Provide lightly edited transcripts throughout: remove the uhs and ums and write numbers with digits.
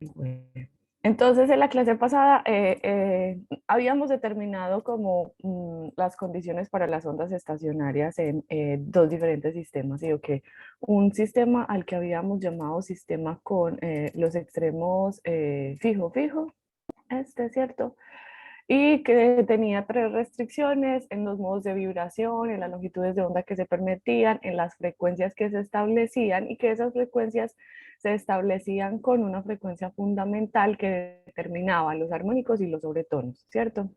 Bueno, entonces, en la clase pasada habíamos determinado como las condiciones para las ondas estacionarias en dos diferentes sistemas, ¿sí? O que un sistema al que habíamos llamado sistema con los extremos fijo, ¿cierto? Y que tenía tres restricciones en los modos de vibración, en las longitudes de onda que se permitían, en las frecuencias que se establecían y que esas frecuencias se establecían con una frecuencia fundamental que determinaba los armónicos y los sobretonos, ¿cierto?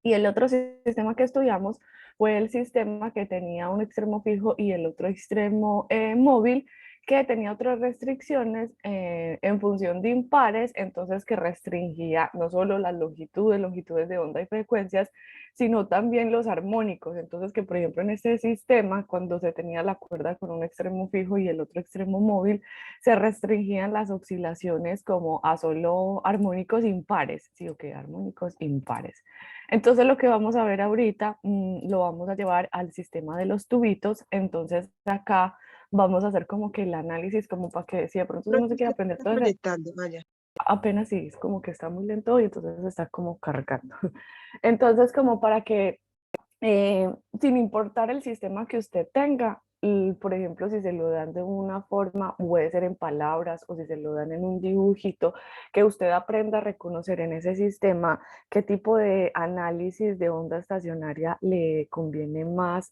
Y el otro sistema que estudiamos fue el sistema que tenía un extremo fijo y el otro extremo móvil, que tenía otras restricciones en función de impares, entonces que restringía no solo las longitudes de onda y frecuencias, sino también los armónicos. Entonces que, por ejemplo, en este sistema, cuando se tenía la cuerda con un extremo fijo y el otro extremo móvil, se restringían las oscilaciones como a solo armónicos impares, sí, o que armónicos impares. Entonces lo que vamos a ver ahorita lo vamos a llevar al sistema de los tubitos. Entonces acá vamos a hacer como que el análisis, como para que si de pronto Creo uno se que quiere se aprender está todo eso, conectando, vaya. apenas sí, es como que está muy lento y entonces está como cargando. Entonces como para que sin importar el sistema que usted tenga, y por ejemplo, si se lo dan de una forma, puede ser en palabras o si se lo dan en un dibujito, que usted aprenda a reconocer en ese sistema qué tipo de análisis de onda estacionaria le conviene más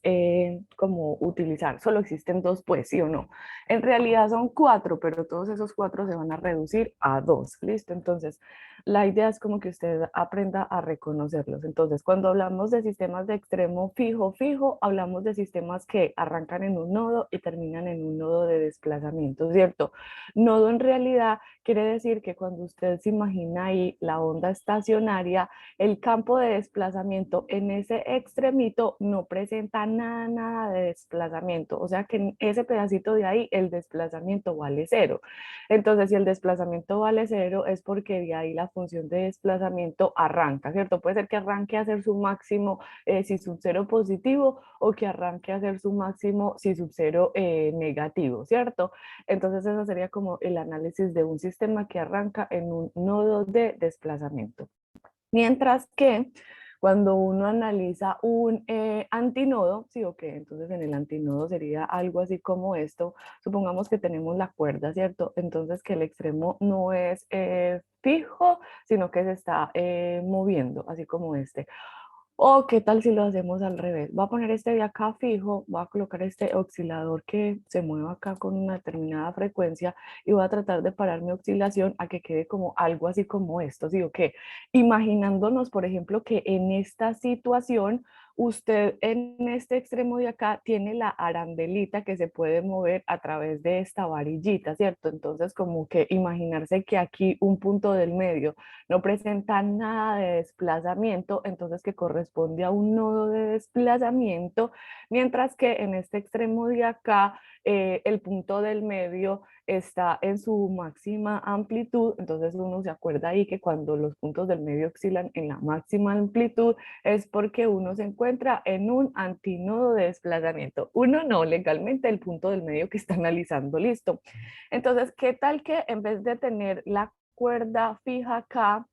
como utilizar. Solo existen dos, pues sí o no. En realidad son cuatro, pero todos esos cuatro se van a reducir a dos. ¿Listo? Entonces, la idea es como que usted aprenda a reconocerlos. Entonces, cuando hablamos de sistemas de extremo fijo, hablamos de sistemas que arrancan en un nodo y terminan en un nodo de desplazamiento, ¿cierto? Nodo en realidad quiere decir que cuando usted se imagina ahí la onda estacionaria, el campo de desplazamiento en ese extremito no presenta nada de desplazamiento. O sea que en ese pedacito de ahí el desplazamiento vale cero. Entonces, si el desplazamiento vale cero, es porque de ahí la función de desplazamiento arranca, ¿cierto? Puede ser que arranque a hacer su máximo si sub cero positivo o que arranque a hacer su máximo si sub cero negativo, ¿cierto? Entonces, eso sería como el análisis de un sistema que arranca en un nodo de desplazamiento. Mientras que cuando uno analiza un antinodo, sí o qué, entonces en el antinodo sería algo así como esto. Supongamos que tenemos la cuerda, ¿cierto? Entonces que el extremo no es fijo, sino que se está moviendo, así como este. O qué tal si lo hacemos al revés. Voy a poner este de acá fijo, voy a colocar este oscilador que se mueva acá con una determinada frecuencia y voy a tratar de parar mi oscilación a que quede como algo así como esto, ¿sí o qué? Imaginándonos, por ejemplo, que en esta situación usted en este extremo de acá tiene la arandelita que se puede mover a través de esta varillita, ¿cierto? Entonces como que imaginarse que aquí un punto del medio no presenta nada de desplazamiento, entonces que corresponde a un nodo de desplazamiento, mientras que en este extremo de acá el punto del medio está en su máxima amplitud. Entonces uno se acuerda ahí que cuando los puntos del medio oscilan en la máxima amplitud es porque uno se encuentra en un antinodo de desplazamiento. Uno no, legalmente el punto del medio que está analizando, listo. Entonces, ¿qué tal que en vez de tener la cuerda fija acá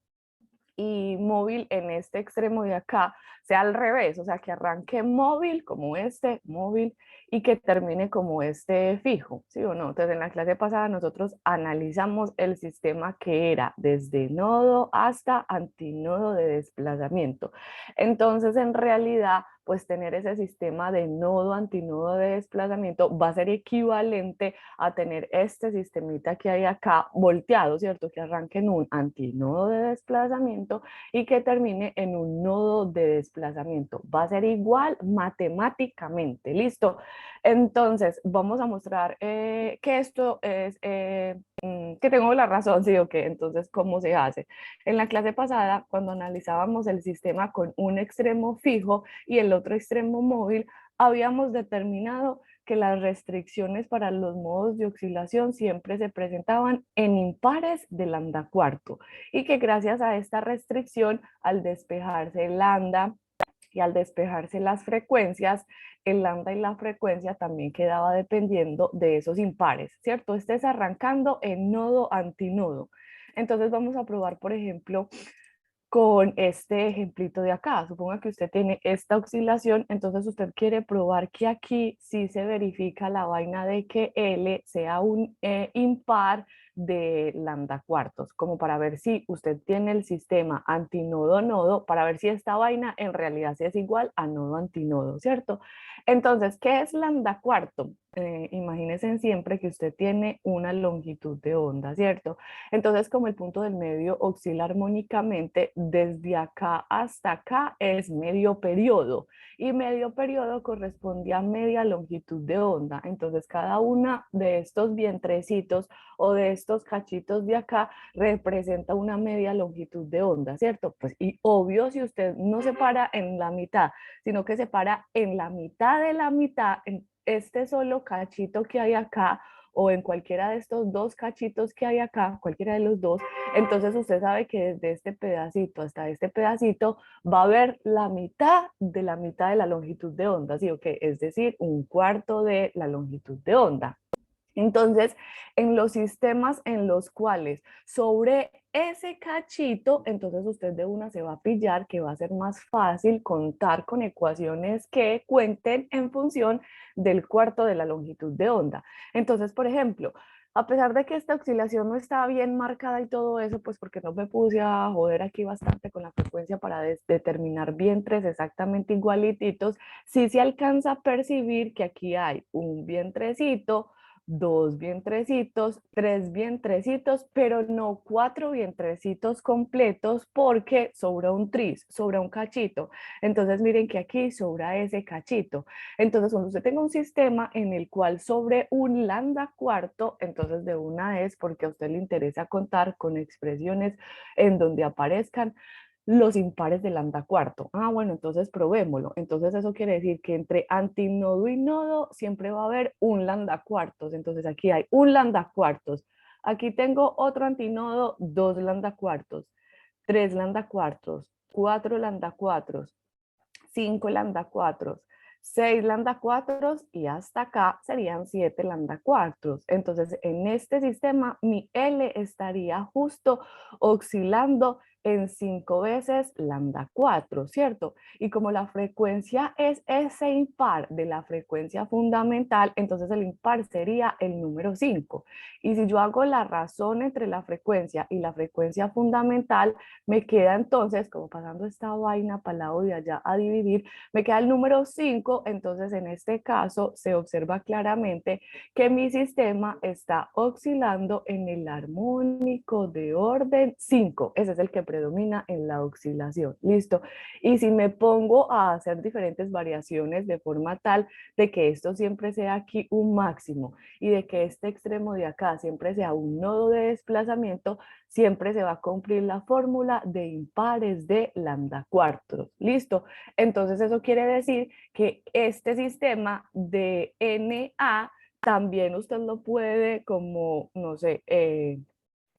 y móvil en este extremo de acá, sea al revés, o sea, que arranque móvil como este, móvil, y que termine como este fijo, ¿sí o no? Entonces, en la clase pasada nosotros analizamos el sistema que era desde nodo hasta antinodo de desplazamiento. Entonces, en realidad, pues tener ese sistema de nodo, antinodo de desplazamiento va a ser equivalente a tener este sistemita que hay acá volteado, ¿cierto? Que arranque en un antinodo de desplazamiento y que termine en un nodo de desplazamiento. Va a ser igual matemáticamente, ¿listo? Entonces, vamos a mostrar que esto es, que tengo la razón, ¿sí o qué? Entonces, ¿cómo se hace? En la clase pasada, cuando analizábamos el sistema con un extremo fijo y el otro extremo móvil, habíamos determinado que las restricciones para los modos de oscilación siempre se presentaban en impares de lambda cuarto y que gracias a esta restricción, al despejarse el lambda y al despejarse las frecuencias, el lambda y la frecuencia también quedaba dependiendo de esos impares, ¿cierto? Este es arrancando en nodo antinodo. Entonces vamos a probar, por ejemplo, con este ejemplito de acá. Suponga que usted tiene esta oscilación, entonces usted quiere probar que aquí sí se verifica la vaina de que L sea un impar de lambda cuartos, como para ver si usted tiene el sistema antinodo-nodo, para ver si esta vaina en realidad sí es igual a nodo-antinodo, ¿cierto? Entonces, ¿qué es lambda cuarto? Imagínense siempre que usted tiene una longitud de onda, ¿cierto? Entonces, como el punto del medio oscila armónicamente, desde acá hasta acá es medio periodo y medio periodo corresponde a media longitud de onda. Entonces, cada una de estos vientrecitos o de estos cachitos de acá representa una media longitud de onda, ¿cierto? Pues y obvio si usted no se para en la mitad, sino que se para en la mitad de la mitad, en este solo cachito que hay acá, o en cualquiera de estos dos cachitos que hay acá, cualquiera de los dos, entonces usted sabe que desde este pedacito hasta este pedacito va a haber la mitad de la longitud de onda, ¿sí o qué? Es decir, un cuarto de la longitud de onda. Entonces, en los sistemas en los cuales sobre ese cachito, entonces usted de una se va a pillar que va a ser más fácil contar con ecuaciones que cuenten en función del cuarto de la longitud de onda. Entonces, por ejemplo, a pesar de que esta oscilación no está bien marcada y todo eso, pues porque no me puse a joder aquí bastante con la frecuencia para determinar vientres exactamente igualititos, sí se alcanza a percibir que aquí hay un vientrecito, dos vientrecitos, tres vientrecitos, pero no cuatro vientrecitos completos porque sobra un tris, sobra un cachito. Entonces miren que aquí sobra ese cachito. Entonces cuando usted tenga un sistema en el cual sobre un lambda cuarto, entonces de una es porque a usted le interesa contar con expresiones en donde aparezcan los impares de lambda cuarto. Ah, bueno, entonces probémoslo. Entonces eso quiere decir que entre antinodo y nodo siempre va a haber un lambda cuartos. Entonces aquí hay un lambda cuartos. Aquí tengo otro antinodo, dos lambda cuartos, tres lambda cuartos, cuatro lambda cuartos, 5 lambda cuatros, 6 lambda cuatros y hasta acá serían 7 lambda cuatros. Entonces, en este sistema, mi L estaría justo oscilando en 5 veces lambda 4, ¿cierto? Y como la frecuencia es ese impar de la frecuencia fundamental, entonces el impar sería el número 5. Y si yo hago la razón entre la frecuencia y la frecuencia fundamental, me queda entonces, como pasando esta vaina para el lado de allá a dividir, me queda el número 5, entonces en este caso se observa claramente que mi sistema está oscilando en el armónico de orden 5, ese es el que predomina en la oscilación, listo. Y si me pongo a hacer diferentes variaciones de forma tal de que esto siempre sea aquí un máximo y de que este extremo de acá siempre sea un nodo de desplazamiento, siempre se va a cumplir la fórmula de impares de lambda cuartos. ¿Listo? Entonces eso quiere decir que este sistema de NA también usted lo puede como, no sé,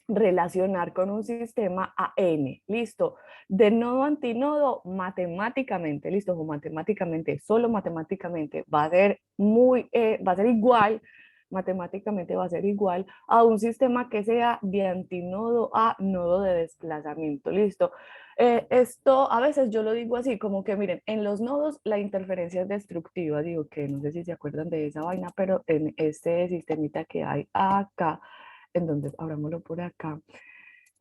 relacionar con un sistema a n, listo, de nodo a antinodo matemáticamente, listo, o matemáticamente, solo matemáticamente va a ser va a ser igual, matemáticamente va a ser igual a un sistema que sea de antinodo a nodo de desplazamiento, listo. Esto a veces yo lo digo así, como que miren, en los nodos la interferencia es destructiva, digo que no sé si se acuerdan de esa vaina, pero en este sistemita que hay acá, en donde abrámoslo por acá.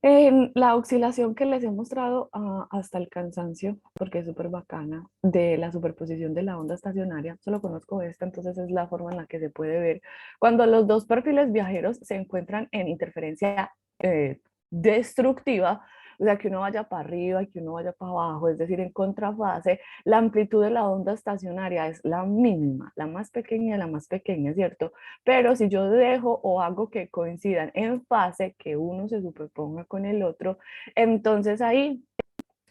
En la oscilación que les he mostrado hasta el cansancio, porque es súper bacana, de la superposición de la onda estacionaria, solo conozco esta, entonces es la forma en la que se puede ver. Cuando los dos perfiles viajeros se encuentran en interferencia destructiva, o sea, que uno vaya para arriba y que uno vaya para abajo, es decir, en contrafase, la amplitud de la onda estacionaria es la mínima, la más pequeña, ¿cierto? Pero si yo dejo o hago que coincidan en fase, que uno se superponga con el otro, entonces ahí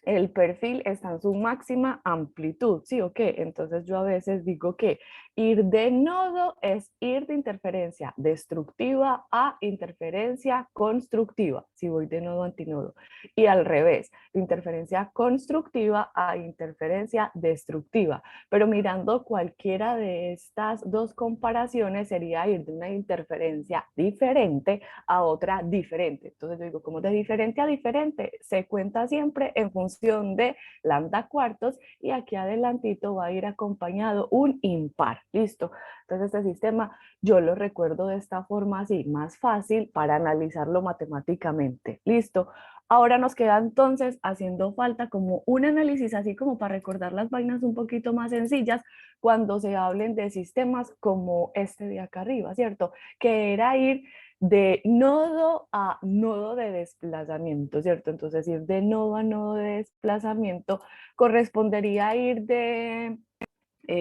el perfil está en su máxima amplitud, ¿sí o qué? Entonces yo a veces digo que Ir de nodo es ir de interferencia destructiva a interferencia constructiva, si voy de nodo a antinodo. Y al revés, de interferencia constructiva a interferencia destructiva. Pero mirando cualquiera de estas dos comparaciones sería ir de una interferencia diferente a otra diferente. Entonces yo digo, como de diferente a diferente, se cuenta siempre en función de lambda cuartos y aquí adelantito va a ir acompañado un impar. ¿Listo? Entonces este sistema yo lo recuerdo de esta forma así, más fácil para analizarlo matemáticamente. ¿Listo? Ahora nos queda entonces haciendo falta como un análisis así como para recordar las vainas un poquito más sencillas cuando se hablen de sistemas como este de acá arriba, ¿cierto? Que era ir de nodo a nodo de desplazamiento, ¿cierto? Entonces ir de nodo a nodo de desplazamiento correspondería a ir de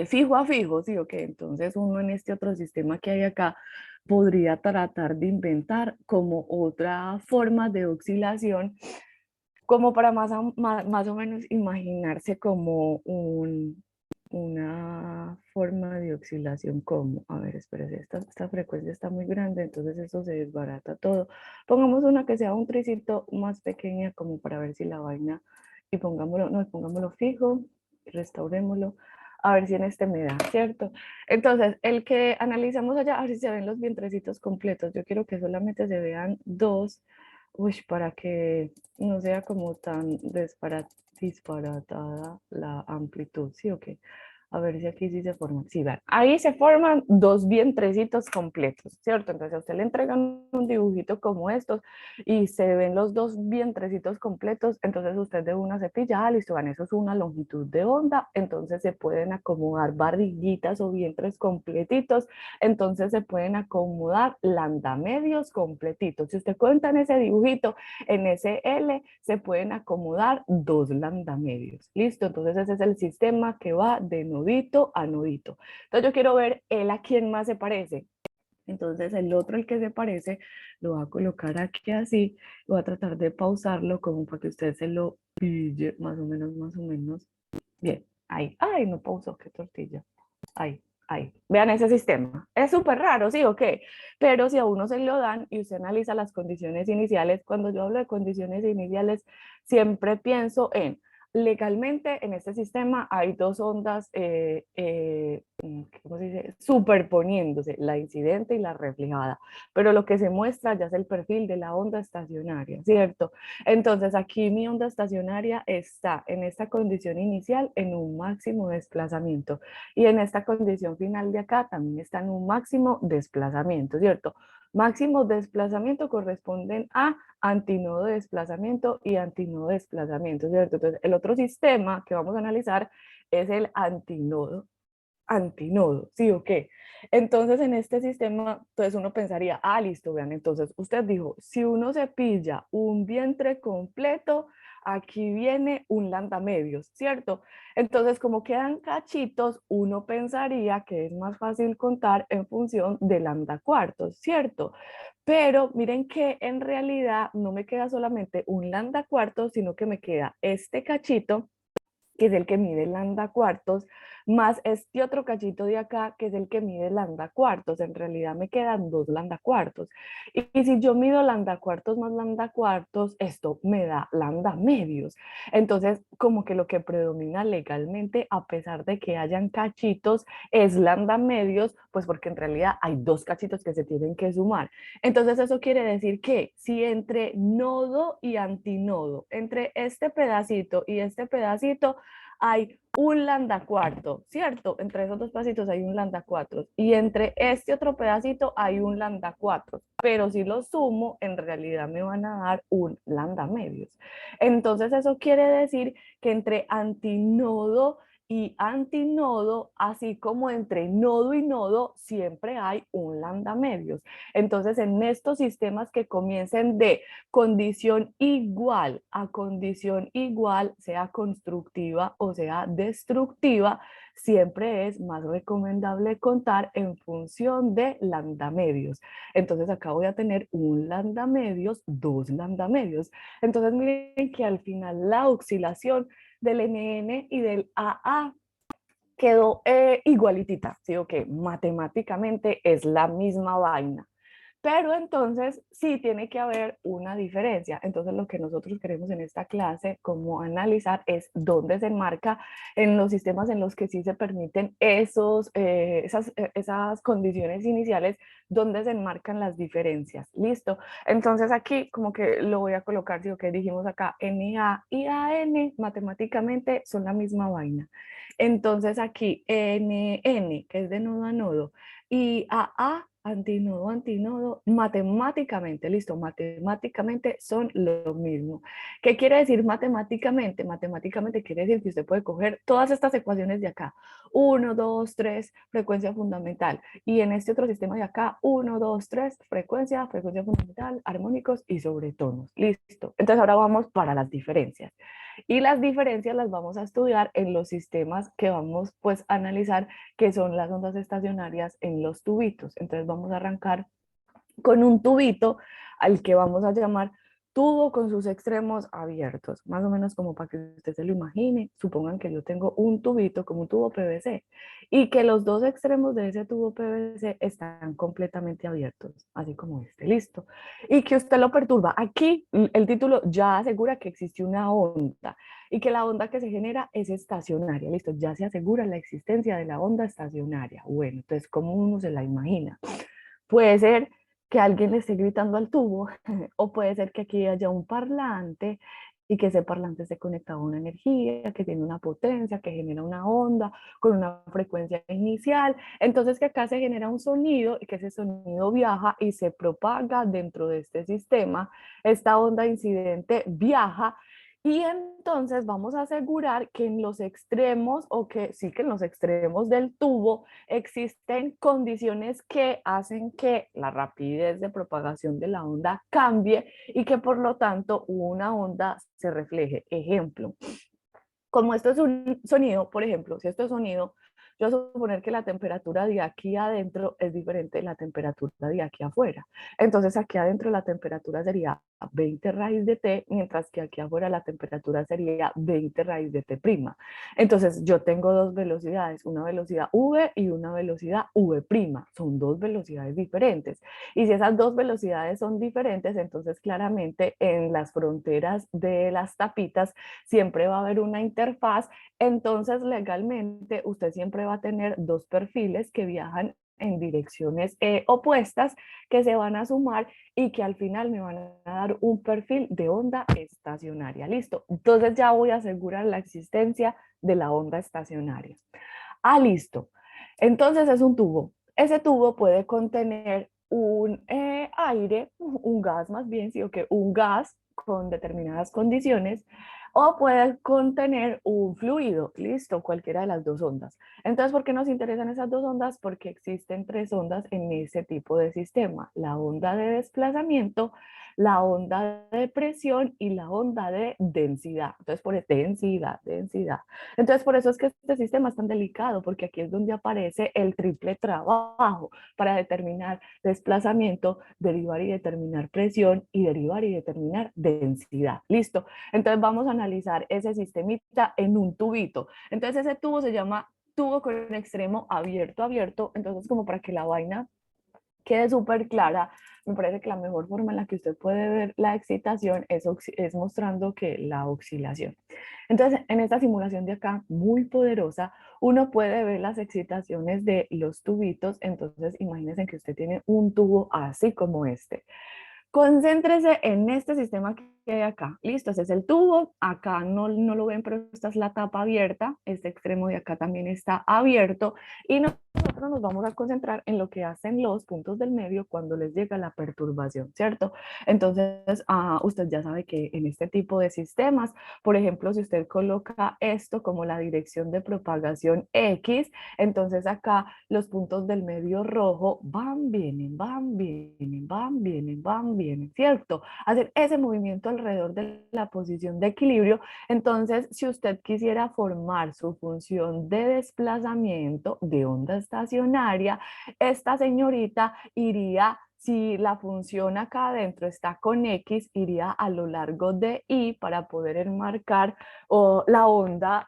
fijo a fijo, ¿sí? Ok, entonces uno en este otro sistema que hay acá podría tratar de inventar como otra forma de oscilación, como para más o menos imaginarse como una forma de oscilación como, a ver, espérese, esta frecuencia está muy grande, entonces eso se desbarata todo. Pongamos una que sea un tricito más pequeña como para ver si la vaina, y pongámoslo, no, pongámoslo fijo, restaurémoslo, a ver si en este me da, ¿cierto? Entonces, el que analizamos allá, a ver si se ven los vientrecitos completos. Yo quiero que solamente se vean dos, para que no sea como tan disparatada la amplitud, ¿sí o qué? A ver si aquí sí se forman. Sí, vean, ahí se forman dos vientrecitos completos, ¿cierto? Entonces a usted le entregan un dibujito como estos y se ven los dos vientrecitos completos, entonces usted de una cepilla, listo, van, eso es una longitud de onda, entonces se pueden acomodar barriguitas o vientres completitos, entonces se pueden acomodar lambda medios completitos. Si usted cuenta en ese dibujito, en ese L se pueden acomodar dos lambda medios. ¿Listo? Entonces ese es el sistema que va de nodito a nodito. Entonces yo quiero ver él a quién más se parece. Entonces el otro, el que se parece, lo voy a colocar aquí así. Voy a tratar de pausarlo como para que usted se lo pille más o menos, más o menos. Bien, ahí. Ay, no pausó, qué tortilla. Ahí, ahí. Vean ese sistema. Es súper raro, ¿sí o qué? Pero si a uno se lo dan y usted analiza las condiciones iniciales, cuando yo hablo de condiciones iniciales, siempre pienso en, legalmente en este sistema hay dos ondas, ¿cómo se dice? Superponiéndose, la incidente y la reflejada. Pero lo que se muestra ya es el perfil de la onda estacionaria, ¿cierto? Entonces aquí mi onda estacionaria está en esta condición inicial en un máximo desplazamiento. Y en esta condición final de acá también está en un máximo desplazamiento, ¿cierto? Máximo desplazamiento corresponden a antinodo de desplazamiento y antinodo de desplazamiento, ¿cierto? Entonces, el otro sistema que vamos a analizar es el antinodo. Antinodo, ¿sí o qué? Entonces, en este sistema, entonces uno pensaría, listo, vean, entonces usted dijo, si uno se pilla un vientre completo, aquí viene un lambda medios, ¿cierto? Entonces, como quedan cachitos, uno pensaría que es más fácil contar en función de lambda cuartos, ¿cierto? Pero miren que en realidad no me queda solamente un lambda cuartos, sino que me queda este cachito, que es el que mide lambda cuartos, más este otro cachito de acá, que es el que mide lambda cuartos. En realidad me quedan dos lambda cuartos. Y si yo mido lambda cuartos más lambda cuartos, esto me da lambda medios. Entonces, como que lo que predomina legalmente, a pesar de que hayan cachitos, es lambda medios, pues porque en realidad hay dos cachitos que se tienen que sumar. Entonces, eso quiere decir que si entre nodo y antinodo, entre este pedacito y este pedacito, hay un lambda cuarto, ¿cierto? Entre esos dos pedacitos hay un lambda cuatro y entre este otro pedacito hay un lambda cuatro, pero si lo sumo, en realidad me van a dar un lambda medios. Entonces eso quiere decir que entre antinodo y antinodo, así como entre nodo y nodo, siempre hay un lambda medios. Entonces, en estos sistemas que comiencen de condición igual a condición igual, sea constructiva o sea destructiva, siempre es más recomendable contar en función de lambda medios. Entonces, acá voy a tener un lambda medios, dos lambda medios. Entonces, miren que al final la oscilación del NN y del AA quedó igualitita, ¿sí? O que matemáticamente es la misma vaina. Pero entonces sí tiene que haber una diferencia. Entonces lo que nosotros queremos en esta clase, como analizar, es dónde se enmarca en los sistemas en los que sí se permiten esas condiciones iniciales, dónde se enmarcan las diferencias. ¿Listo? Entonces aquí como que lo voy a colocar, si que dijimos acá, NA y AN matemáticamente son la misma vaina. Entonces aquí NN, que es de nodo a nodo, y AA, antinodo, antinodo, matemáticamente, listo, matemáticamente son lo mismo. ¿Qué quiere decir matemáticamente? Matemáticamente quiere decir que usted puede coger todas estas ecuaciones de acá, 1, 2, 3, frecuencia fundamental, y en este otro sistema de acá, 1, 2, 3, frecuencia, frecuencia fundamental, armónicos y sobretonos, listo. Entonces ahora vamos para las diferencias. Y las diferencias las vamos a estudiar en los sistemas que vamos pues a analizar, que son las ondas estacionarias en los tubitos. Entonces vamos a arrancar con un tubito al que vamos a llamar tubo con sus extremos abiertos, más o menos como para que usted se lo imagine. Supongan que yo tengo un tubito como un tubo PVC y que los dos extremos de ese tubo PVC están completamente abiertos, así como este, listo. Y que usted lo perturba. Aquí el título ya asegura que existe una onda y que la onda que se genera es estacionaria, listo, ya se asegura la existencia de la onda estacionaria. Bueno, entonces, ¿cómo uno se la imagina? Puede ser que alguien le esté gritando al tubo, o puede ser que aquí haya un parlante y que ese parlante esté conectado a una energía que tiene una potencia, que genera una onda con una frecuencia inicial. Entonces que acá se genera un sonido y que ese sonido viaja y se propaga dentro de este sistema. Esta onda incidente viaja y entonces vamos a asegurar que en los extremos, o que sí que en los extremos del tubo, existen condiciones que hacen que la rapidez de propagación de la onda cambie y que por lo tanto una onda se refleje. Ejemplo, como esto es un sonido, por ejemplo, si esto es sonido, yo voy a suponer que la temperatura de aquí adentro es diferente de la temperatura de aquí afuera. Entonces aquí adentro la temperatura sería 20 raíz de T, mientras que aquí afuera la temperatura sería 20 raíz de T prima. Entonces yo tengo dos velocidades, una velocidad V y una velocidad V prima. Son dos velocidades diferentes. Y si esas dos velocidades son diferentes, entonces claramente en las fronteras de las tapitas siempre va a haber una interfaz. Entonces legalmente usted siempre va a tener dos perfiles que viajan en direcciones opuestas, que se van a sumar y que al final me van a dar un perfil de onda estacionaria. Listo. Entonces ya voy a asegurar la existencia de la onda estacionaria. Ah, listo. Entonces es un tubo. Ese tubo puede contener un aire, un gas más bien, sí, o que un gas con determinadas condiciones, o puede contener un fluido, listo, cualquiera de las dos ondas. Entonces, ¿por qué nos interesan esas dos ondas? Porque existen tres ondas en ese tipo de sistema: la onda de desplazamiento, la onda de presión y la onda de densidad. Entonces, por eso, densidad, densidad. Entonces, por eso es que este sistema es tan delicado, porque aquí es donde aparece el triple trabajo para determinar desplazamiento, derivar y determinar presión y derivar y determinar densidad. Listo. Entonces, vamos a analizar ese sistemita en un tubito. Entonces, ese tubo se llama tubo con extremo abierto, abierto. Entonces, como para que la vaina quede súper clara, me parece que la mejor forma en la que usted puede ver la excitación es mostrando que la oscilación. Entonces, en esta simulación de acá, muy poderosa, uno puede ver las excitaciones de los tubitos. Entonces, imagínense que usted tiene un tubo así como este. Concéntrese en este sistema que hay acá. Listo, ese es el tubo. Acá no lo ven, pero esta es la tapa abierta. Este extremo de acá también está abierto. Y nosotros nos vamos a concentrar en lo que hacen los puntos del medio cuando les llega la perturbación, ¿cierto? Entonces, usted ya sabe que en este tipo de sistemas, por ejemplo, si usted coloca esto como la dirección de propagación X, entonces acá los puntos del medio rojo van, vienen, van, vienen, van, vienen, van, vienen, ¿cierto? Hacer ese movimiento alrededor de la posición de equilibrio. Entonces, si usted quisiera formar su función de desplazamiento de onda estacionaria, esta señorita iría, si la función acá adentro está con X, iría a lo largo de Y para poder enmarcar la onda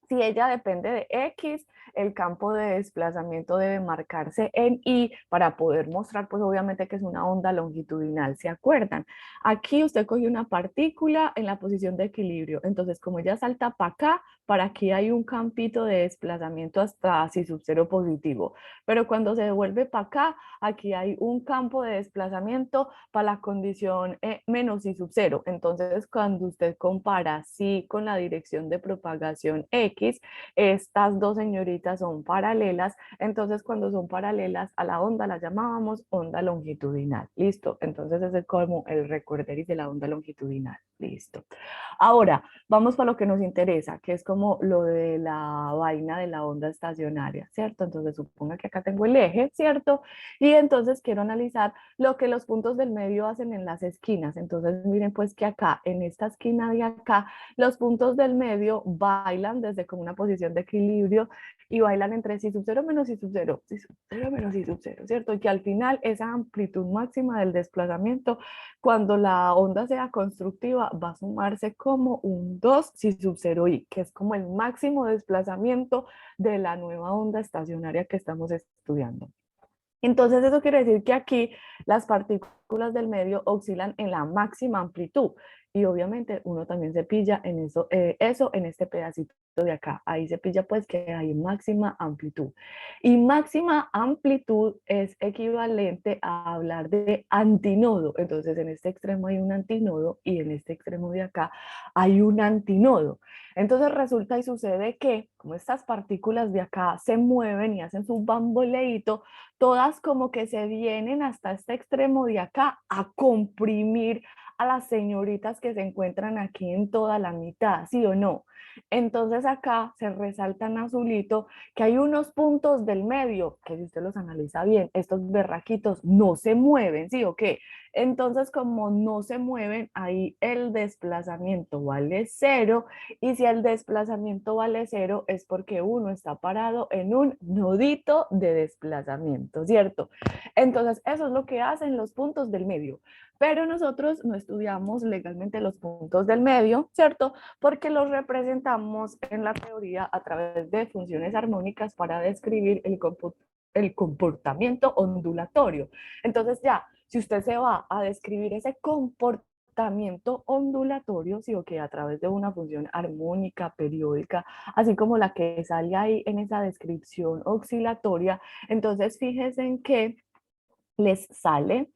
Si ella depende de X, el campo de desplazamiento debe marcarse en Y para poder mostrar, pues obviamente que es una onda longitudinal, ¿se acuerdan? Aquí usted coge una partícula en la posición de equilibrio, entonces como ella salta para acá, para aquí hay un campito de desplazamiento hasta si sub cero positivo, pero cuando se devuelve para acá, aquí hay un campo de desplazamiento para la condición menos y sub cero. Entonces, cuando usted compara sí con la dirección de propagación X, estas dos señoritas son paralelas. Entonces, cuando son paralelas a la onda, la llamábamos onda longitudinal. Listo. Entonces, ese es como el recorderis de la onda longitudinal. Listo. Ahora, vamos para lo que nos interesa, que es como lo de la vaina de la onda estacionaria, ¿cierto? Entonces, suponga que acá tengo el eje, ¿cierto? Y entonces quiero analizar lo que los puntos del medio hacen en las esquinas. Entonces, miren pues que acá, en esta esquina de acá, los puntos del medio bailan desde como una posición de equilibrio y bailan entre sí sub cero menos y sub cero, sí sub cero menos y sub cero, ¿cierto? Y que al final esa amplitud máxima del desplazamiento, cuando la onda sea constructiva, va a sumarse como un 2 si sub cero i, que es como el máximo desplazamiento de la nueva onda estacionaria que estamos estudiando. Entonces eso quiere decir que aquí las partículas del medio oscilan en la máxima amplitud y obviamente uno también se pilla en eso en este pedacito de acá. Ahí se pilla pues que hay máxima amplitud. Y máxima amplitud es equivalente a hablar de antinodo. Entonces en este extremo hay un antinodo y en este extremo de acá hay un antinodo. Entonces resulta y sucede que como estas partículas de acá se mueven y hacen su bamboleíto, todas como que se vienen hasta este extremo de acá a comprimir a las señoritas que se encuentran aquí en toda la mitad, ¿sí o no? Entonces acá se resalta en azulito que hay unos puntos del medio, que si usted los analiza bien, estos berraquitos no se mueven, ¿sí o qué? Entonces como no se mueven, ahí el desplazamiento vale cero y si el desplazamiento vale cero es porque uno está parado en un nodito de desplazamiento, ¿cierto? Entonces, eso es lo que hacen los puntos del medio. Pero nosotros no estudiamos legalmente los puntos del medio, ¿cierto? Porque los representamos en la teoría a través de funciones armónicas para describir el comportamiento ondulatorio. Entonces ya, si usted se va a describir ese comportamiento ondulatorio, sí o que a través de una función armónica, periódica, así como la que sale ahí en esa descripción oscilatoria, entonces fíjense en que les sale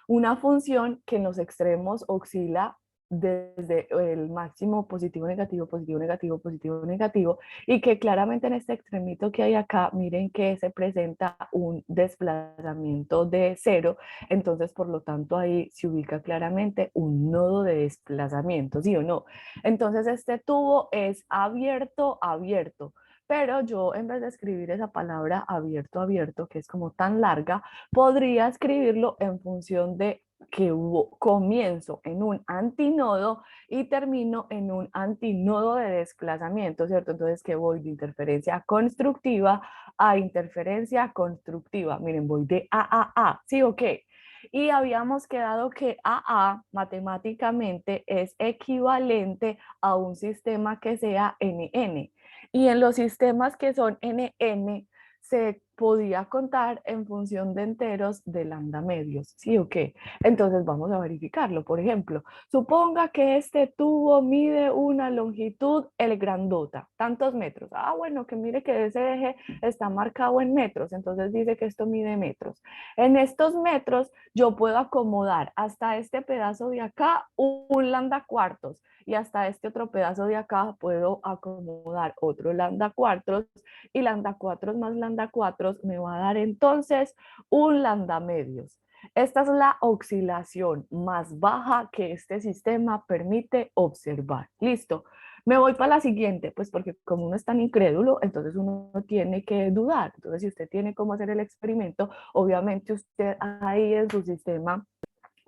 una función que en los extremos oscila desde el máximo positivo, negativo, positivo, negativo, positivo, negativo, y que claramente en este extremito que hay acá, miren que se presenta un desplazamiento de cero, entonces por lo tanto ahí se ubica claramente un nodo de desplazamiento, ¿sí o no? Entonces este tubo es abierto, abierto, pero yo en vez de escribir esa palabra abierto, abierto, que es como tan larga, podría escribirlo en función de que hubo comienzo en un antinodo y termino en un antinodo de desplazamiento, ¿cierto? Entonces que voy de interferencia constructiva a interferencia constructiva. Miren, voy de A, ¿sí o qué? Y habíamos quedado que AA matemáticamente es equivalente a un sistema que sea NN. Y en los sistemas que son NN, se podía contar en función de enteros de lambda medios, ¿sí o qué? Entonces vamos a verificarlo. Por ejemplo, suponga que este tubo mide una longitud, el grandota, tantos metros. Ah, bueno, que mire que ese eje está marcado en metros, entonces dice que esto mide metros. En estos metros yo puedo acomodar hasta este pedazo de acá un lambda cuartos y hasta este otro pedazo de acá puedo acomodar otro lambda cuartos y lambda 4 más lambda 4 me va a dar entonces un lambda medios. Esta es la oscilación más baja que este sistema permite observar. Listo. Me voy para la siguiente, pues porque como uno es tan incrédulo, entonces uno tiene que dudar. Entonces, si usted tiene cómo hacer el experimento, obviamente usted ahí en su sistema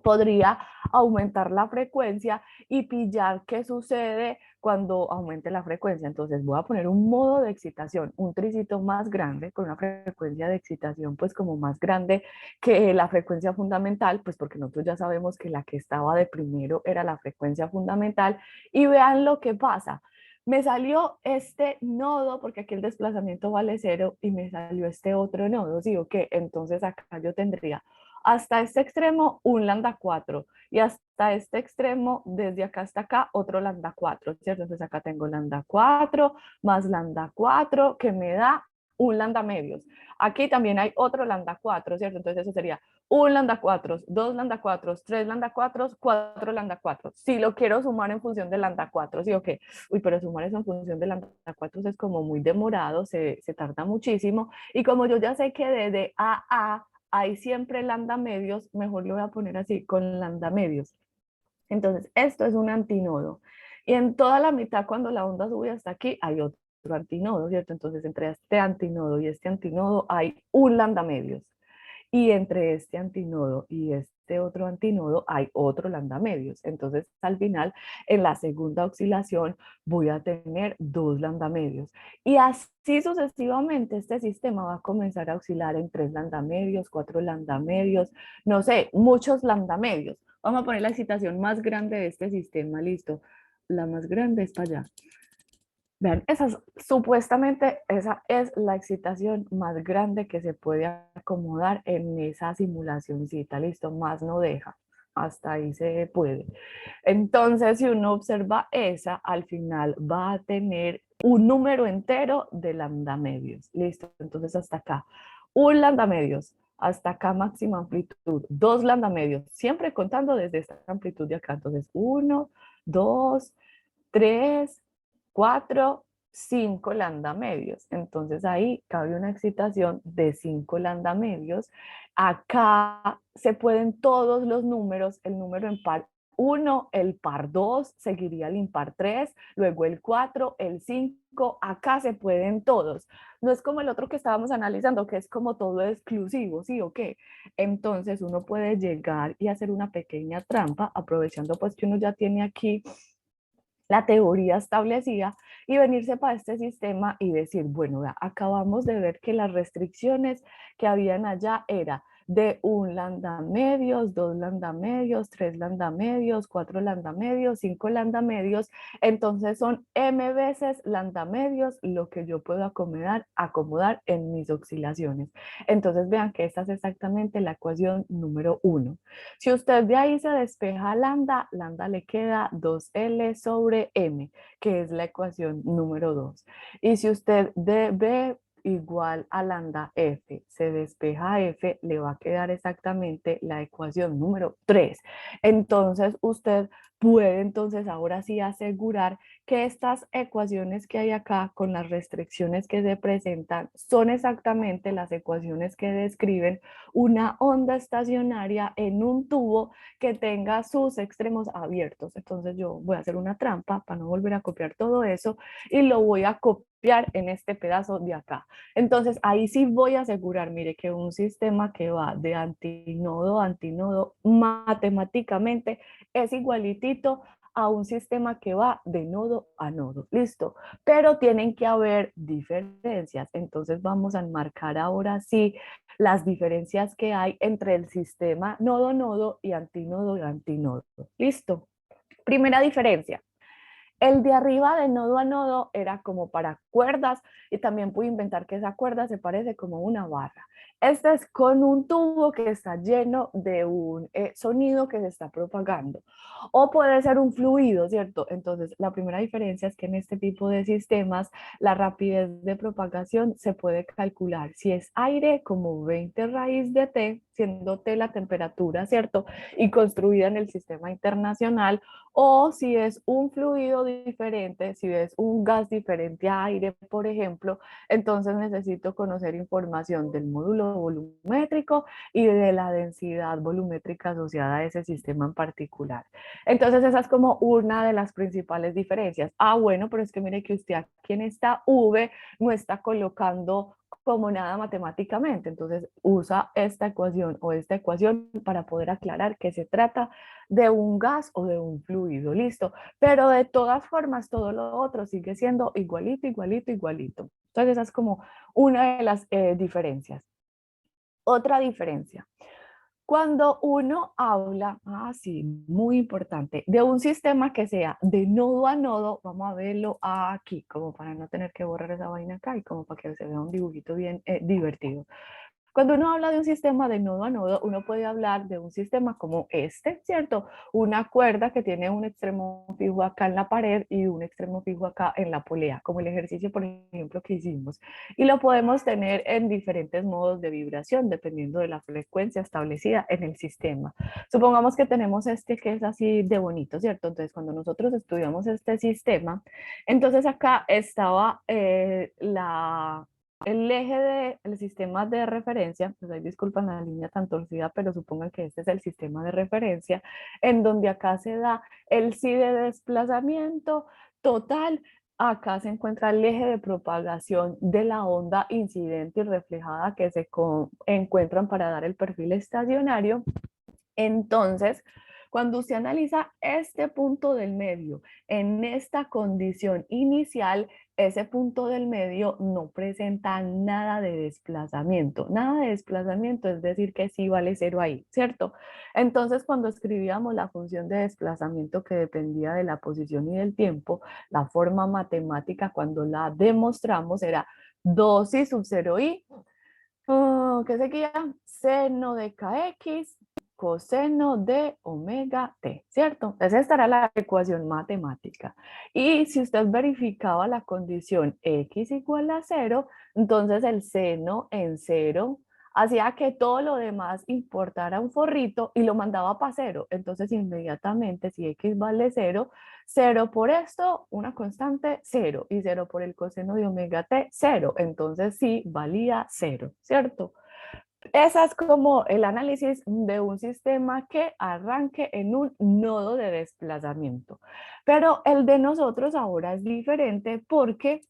podría aumentar la frecuencia y pillar qué sucede cuando aumente la frecuencia. Entonces voy a poner un modo de excitación, un tricito más grande, con una frecuencia de excitación pues como más grande que la frecuencia fundamental, pues porque nosotros ya sabemos que la que estaba de primero era la frecuencia fundamental y vean lo que pasa. me salió este nodo, porque aquí el desplazamiento vale 0, y me salió este otro nodo, ¿sí o qué? Entonces acá yo tendría hasta este extremo un lambda 4 y hasta este extremo, desde acá hasta acá, otro lambda 4, ¿cierto? Entonces acá tengo lambda 4 más lambda 4 que me da un lambda medios. Aquí también hay otro lambda 4, ¿cierto? Entonces eso sería un lambda 4, dos lambda 4, tres lambda 4, cuatro lambda 4. Si lo quiero sumar en función de lambda 4, ¿sí o qué? Uy, pero sumar eso en función de lambda 4 es como muy demorado, se tarda muchísimo. Y como yo ya sé que de A hay siempre lambda medios, mejor lo voy a poner así, con lambda medios. Entonces, esto es un antinodo. Y en toda la mitad, cuando la onda sube hasta aquí, hay otro antinodo, ¿cierto? Entonces, entre este antinodo y este antinodo hay un lambda medios. Y entre este antinodo y este otro antinodo hay otro lambda medios. Entonces, al final, en la segunda oscilación, voy a tener dos lambda medios. Y así sucesivamente, este sistema va a comenzar a oscilar en tres lambda medios, cuatro lambda medios, no sé, muchos lambda medios. Vamos a poner la excitación más grande de este sistema, listo. La más grande es para allá. Vean, supuestamente esa es la excitación más grande que se puede acomodar en esa simulacióncita, listo, más no deja, hasta ahí se puede. Entonces, si uno observa esa, al final va a tener un número entero de lambda medios, listo, entonces hasta acá, un lambda medios, hasta acá máxima amplitud, dos lambda medios, siempre contando desde esta amplitud de acá, entonces 1, 2, 3, 4, 5 lambda medios. Entonces ahí cabe una excitación de 5 lambda medios. Acá se pueden todos los números, el número en par 1, el par 2, seguiría el impar 3, luego el 4, el 5, acá se pueden todos. No es como el otro que estábamos analizando, que es como todo exclusivo, ¿sí o qué? Entonces uno puede llegar y hacer una pequeña trampa, aprovechando pues que uno ya tiene aquí la teoría establecida y venirse para este sistema y decir, bueno, acabamos de ver que las restricciones que habían allá era de un lambda medios, dos lambda medios, tres lambda medios, cuatro lambda medios, cinco lambda medios, entonces son m veces lambda medios lo que yo puedo acomodar en mis oscilaciones. Entonces vean que esta es exactamente la ecuación número 1. Si usted de ahí se despeja lambda, lambda le queda 2L sobre M, que es la ecuación número 2. Y si usted de B igual a lambda F se despeja F, le va a quedar exactamente la ecuación número 3. Entonces usted puede entonces ahora sí asegurar que estas ecuaciones que hay acá con las restricciones que se presentan son exactamente las ecuaciones que describen una onda estacionaria en un tubo que tenga sus extremos abiertos. Entonces yo voy a hacer una trampa para no volver a copiar todo eso y lo voy a copiar en este pedazo de acá. Entonces ahí sí voy a asegurar, mire, que un sistema que va de antinodo a antinodo matemáticamente es igualitito a un sistema que va de nodo a nodo. Listo. Pero tienen que haber diferencias. Entonces vamos a enmarcar ahora sí las diferencias que hay entre el sistema nodo-nodo y antinodo y antinodo. Listo. Primera diferencia. El de arriba de nodo a nodo era como para cuerdas y también pude inventar que esa cuerda se parece como una barra. Este es con un tubo que está lleno de un sonido que se está propagando. O puede ser un fluido, ¿cierto? Entonces, la primera diferencia es que en este tipo de sistemas la rapidez de propagación se puede calcular. Si es aire, como 20 raíz de T, siendo T la temperatura, ¿cierto? Y construida en el sistema internacional, o si es un fluido diferente, si es un gas diferente a aire, por ejemplo, entonces necesito conocer información del módulo volumétrico y de la densidad volumétrica asociada a ese sistema en particular. Entonces esa es como una de las principales diferencias. Ah, bueno, pero es que mire que usted aquí en esta V no está colocando como nada matemáticamente, entonces usa esta ecuación o esta ecuación para poder aclarar que se trata de un gas o de un fluido, listo. Pero de todas formas, todo lo otro sigue siendo igualito, igualito, igualito. Entonces esa es como una de las diferencias. Otra diferencia. Cuando uno habla, sí, muy importante, de un sistema que sea de nodo a nodo, vamos a verlo aquí, como para no tener que borrar esa vaina acá y como para que se vea un dibujito bien divertido. Cuando uno habla de un sistema de nodo a nodo, uno puede hablar de un sistema como este, ¿cierto? Una cuerda que tiene un extremo fijo acá en la pared y un extremo fijo acá en la polea, como el ejercicio, por ejemplo, que hicimos. Y lo podemos tener en diferentes modos de vibración, dependiendo de la frecuencia establecida en el sistema. Supongamos que tenemos este que es así de bonito, ¿cierto? Entonces, cuando nosotros estudiamos este sistema, entonces acá estaba el eje del sistema de referencia, pues ahí disculpan la línea tan torcida, pero supongan que este es el sistema de referencia, en donde acá se da el sí de desplazamiento total, acá se encuentra el eje de propagación de la onda incidente y reflejada que se encuentran para dar el perfil estacionario. Entonces, cuando usted analiza este punto del medio en esta condición inicial, ese punto del medio no presenta nada de desplazamiento. Nada de desplazamiento, es decir, que sí vale cero ahí, ¿cierto? Entonces, cuando escribíamos la función de desplazamiento que dependía de la posición y del tiempo, la forma matemática cuando la demostramos era 2i sub 0i, ¿qué seguía? Seno de kx coseno de omega t, ¿cierto? Entonces esta era la ecuación matemática. Y si usted verificaba la condición x igual a cero, entonces el seno en cero hacía que todo lo demás importara un forrito y lo mandaba para cero. Entonces inmediatamente si x vale cero, cero por esto, una constante, cero. Y cero por el coseno de omega t, cero. Entonces sí valía cero, ¿cierto? Esa es como el análisis de un sistema que arranque en un nodo de desplazamiento. Pero el de nosotros ahora es diferente porque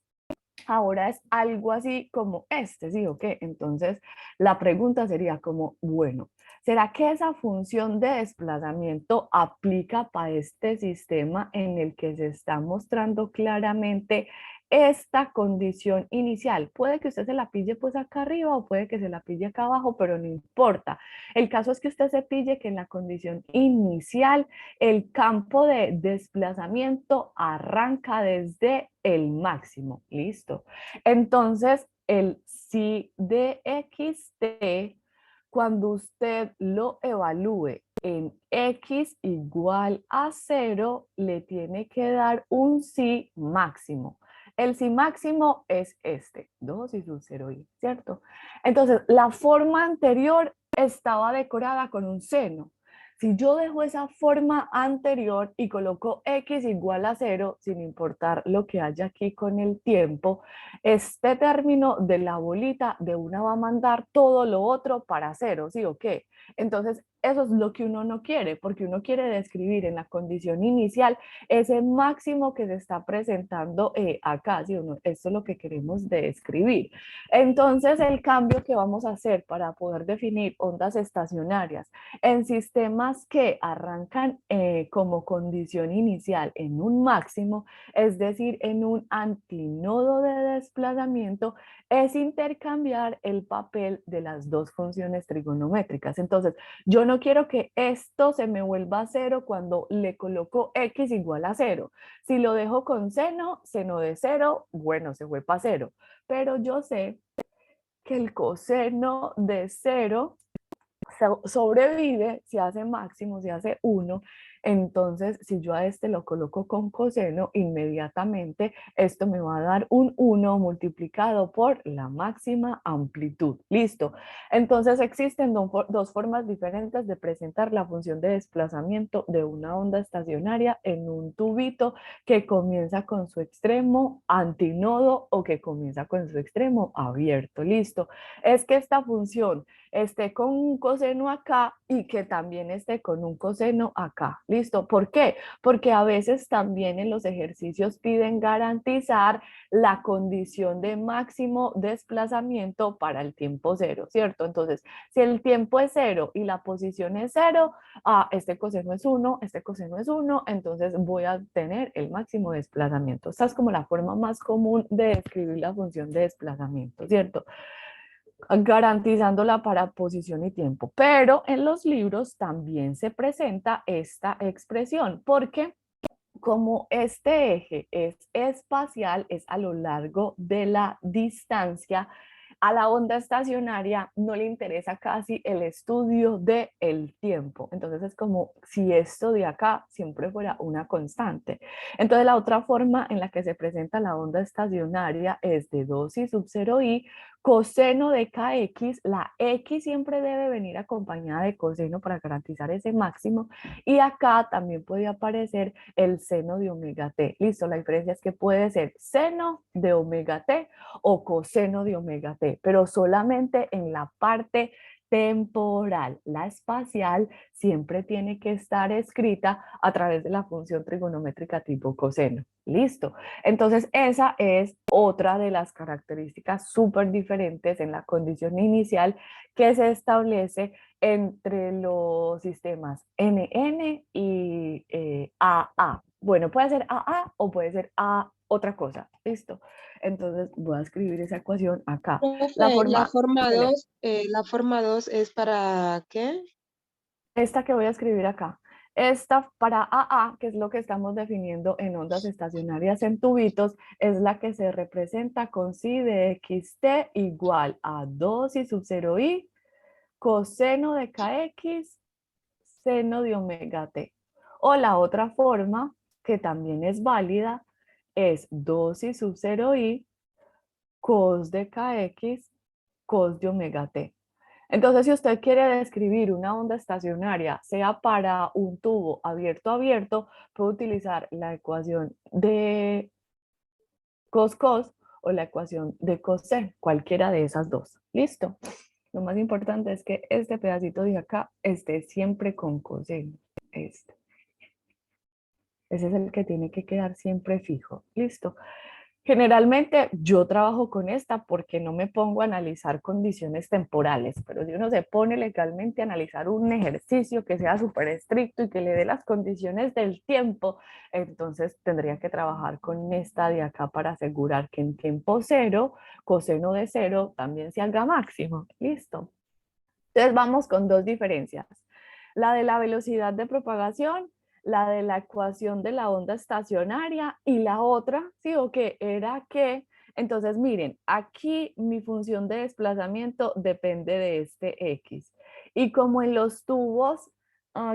ahora es algo así como este, ¿sí o qué? Entonces, la pregunta sería como, bueno, ¿será que esa función de desplazamiento aplica para este sistema en el que se está mostrando claramente esta condición inicial? Puede que usted se la pille pues acá arriba o puede que se la pille acá abajo, pero no importa. El caso es que usted se pille que en la condición inicial el campo de desplazamiento arranca desde el máximo. Listo. Entonces, el si de xt, cuando usted lo evalúe en x igual a 0, le tiene que dar un sí máximo. El sí máximo es este, 2 y sub 0i, ¿cierto? Entonces, la forma anterior estaba decorada con un seno. Si yo dejo esa forma anterior y coloco x igual a 0, sin importar lo que haya aquí con el tiempo, este término de la bolita de una va a mandar todo lo otro para 0, ¿sí o qué? Entonces, eso es lo que uno no quiere, porque uno quiere describir en la condición inicial ese máximo que se está presentando acá, ¿sí? Esto es lo que queremos describir. Entonces, el cambio que vamos a hacer para poder definir ondas estacionarias en sistemas que arrancan como condición inicial en un máximo, es decir, en un antinodo de desplazamiento, es intercambiar el papel de las dos funciones trigonométricas. Entonces, yo no quiero que esto se me vuelva a cero cuando le coloco x igual a cero. Si lo dejo con seno, seno de cero, bueno, se fue para cero. Pero yo sé que el coseno de cero sobrevive, si hace máximo, si hace 1, entonces si yo a este lo coloco con coseno, inmediatamente esto me va a dar un 1 multiplicado por la máxima amplitud. Listo. Entonces existen dos formas diferentes de presentar la función de desplazamiento de una onda estacionaria en un tubito que comienza con su extremo antinodo o que comienza con su extremo abierto. Listo. Es que esta función esté con un coseno acá y que también esté con un coseno acá. ¿Listo? ¿Por qué? Porque a veces también en los ejercicios piden garantizar la condición de máximo desplazamiento para el tiempo cero, ¿cierto? Entonces, si el tiempo es cero y la posición es cero, este coseno es 1, este coseno es 1, entonces voy a tener el máximo desplazamiento. Esta es como la forma más común de describir la función de desplazamiento, ¿cierto? garantizando la paraposición y tiempo. Pero en los libros también se presenta esta expresión, porque como este eje es espacial, es a lo largo de la distancia, a la onda estacionaria no le interesa casi el estudio del tiempo. Entonces es como si esto de acá siempre fuera una constante. Entonces la otra forma en la que se presenta la onda estacionaria es de 2i sub 0i coseno de kx. La x siempre debe venir acompañada de coseno para garantizar ese máximo. Y acá también puede aparecer el seno de omega t. Listo, la diferencia es que puede ser seno de omega t o coseno de omega t, pero solamente en la parte temporal. La espacial siempre tiene que estar escrita a través de la función trigonométrica tipo coseno. Listo. Entonces esa es otra de las características súper diferentes en la condición inicial que se establece entre los sistemas NN y AA. Bueno, puede ser AA o puede ser A otra cosa. Listo. Entonces voy a escribir esa ecuación acá. La Profe, forma, dígale, la forma 2 es para ¿qué? esta que voy a escribir acá. Esta para AA, que es lo que estamos definiendo en ondas estacionarias en tubitos, es la que se representa con psi de xt igual a 2i sub 0i coseno de kx seno de omega t. O la otra forma, que también es válida, es 2i sub 0i cos de kx cos de omega t. Entonces, si usted quiere describir una onda estacionaria, sea para un tubo abierto abierto, puede utilizar la ecuación de cos o la ecuación de coseno, cualquiera de esas dos. Listo. Lo más importante es que este pedacito de acá esté siempre con coseno. Este. Ese es el que tiene que quedar siempre fijo. Listo. Generalmente yo trabajo con esta porque no me pongo a analizar condiciones temporales, pero si uno se pone legalmente a analizar un ejercicio que sea súper estricto y que le dé las condiciones del tiempo, entonces tendría que trabajar con esta de acá para asegurar que en tiempo cero, coseno de cero también se haga máximo. Listo. Entonces vamos con dos diferencias. La de la velocidad de propagación, la de la ecuación de la onda estacionaria y la otra, sí, o que era que, entonces miren, aquí mi función de desplazamiento depende de este X. Y como en los tubos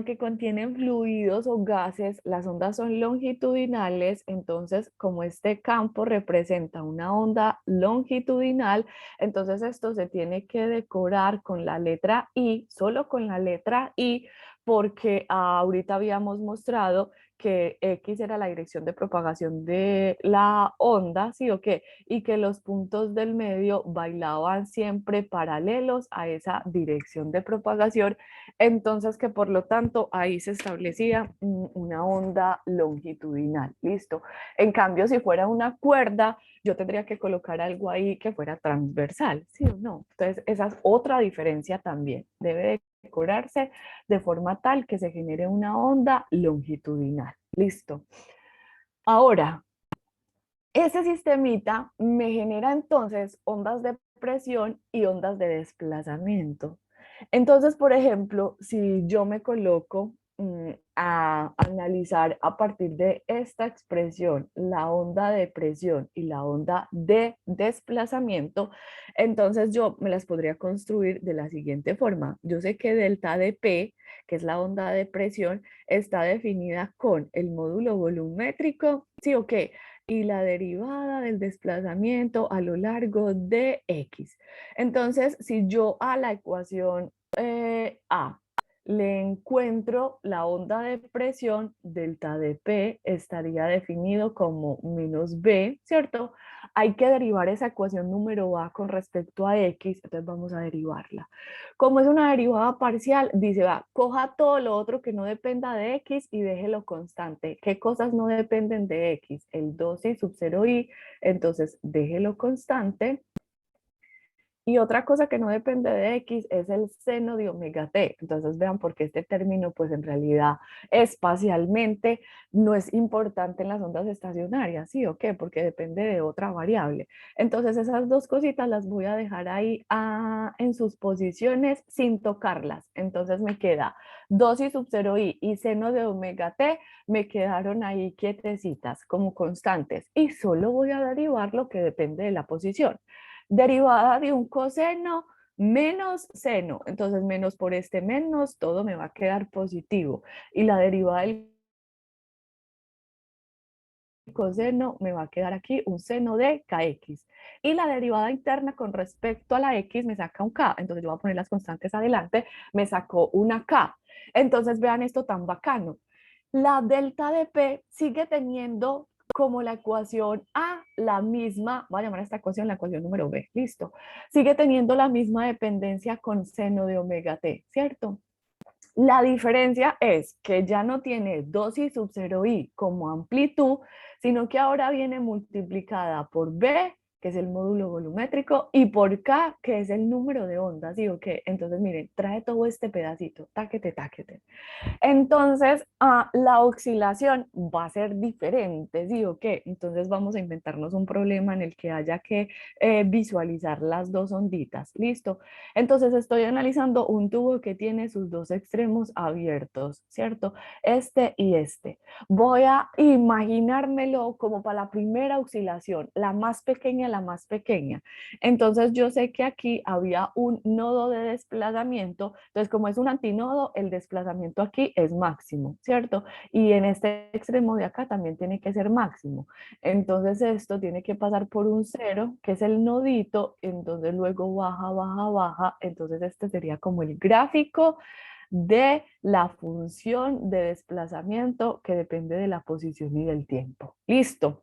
que contienen fluidos o gases, las ondas son longitudinales, entonces como este campo representa una onda longitudinal, entonces esto se tiene que decorar con la letra I, solo con la letra I, porque ahorita habíamos mostrado que X era la dirección de propagación de la onda, ¿sí o qué? Y que los puntos del medio bailaban siempre paralelos a esa dirección de propagación, entonces que por lo tanto ahí se establecía una onda longitudinal, ¿listo? En cambio, si fuera una cuerda, yo tendría que colocar algo ahí que fuera transversal, ¿sí o no? Entonces, esa es otra diferencia también. Debe decorarse de forma tal que se genere una onda longitudinal. Listo. Ahora, ese sistemita me genera entonces ondas de presión y ondas de desplazamiento. Entonces, por ejemplo, si yo me coloco a analizar a partir de esta expresión la onda de presión y la onda de desplazamiento, entonces yo me las podría construir de la siguiente forma. Yo sé que delta de P, que es la onda de presión, está definida con el módulo volumétrico, ¿sí o qué? Y la derivada del desplazamiento a lo largo de X. Entonces, si yo a la ecuación A le encuentro la onda de presión, delta de P estaría definido como menos B, ¿cierto? Hay que derivar esa ecuación número A con respecto a X, entonces vamos a derivarla. Como es una derivada parcial, dice, va, coja todo lo otro que no dependa de X y déjelo constante. ¿Qué cosas no dependen de X? El 12 y sub 0i, entonces déjelo constante. Y otra cosa que no depende de X es el seno de omega t. Entonces vean por qué este término pues en realidad espacialmente no es importante en las ondas estacionarias, ¿sí o qué? Porque depende de otra variable. Entonces esas dos cositas las voy a dejar ahí en sus posiciones sin tocarlas. Entonces me queda 2 y sub 0 i y seno de omega t me quedaron ahí quietecitas como constantes y solo voy a derivar lo que depende de la posición. Derivada de un coseno menos seno, entonces menos por este menos, todo me va a quedar positivo y la derivada del coseno me va a quedar aquí un seno de kx y la derivada interna con respecto a la x me saca un k, entonces yo voy a poner las constantes adelante, me sacó una k. Entonces vean esto tan bacano, la delta de p sigue teniendo como la ecuación A, la misma, voy a llamar a esta ecuación la ecuación número B, listo, sigue teniendo la misma dependencia con seno de omega t, ¿cierto? La diferencia es que ya no tiene 2 i sub 0 i como amplitud, sino que ahora viene multiplicada por B, que es el módulo volumétrico, y por K, que es el número de ondas, ¿sí o qué? Entonces, miren, trae todo este pedacito, táquete, táquete. Entonces, la oscilación va a ser diferente, ¿sí o qué? Entonces vamos a inventarnos un problema en el que haya que visualizar las dos onditas, ¿listo? Entonces estoy analizando un tubo que tiene sus dos extremos abiertos, ¿cierto? Este y este. Voy a imaginármelo como para la primera oscilación, la más pequeña, la más pequeña. Entonces yo sé que aquí había un nodo de desplazamiento, entonces como es un antinodo, el desplazamiento aquí es máximo, ¿cierto? Y en este extremo de acá también tiene que ser máximo. Entonces esto tiene que pasar por un cero, que es el nodito, entonces luego baja, baja, baja, entonces este sería como el gráfico de la función de desplazamiento que depende de la posición y del tiempo. Listo.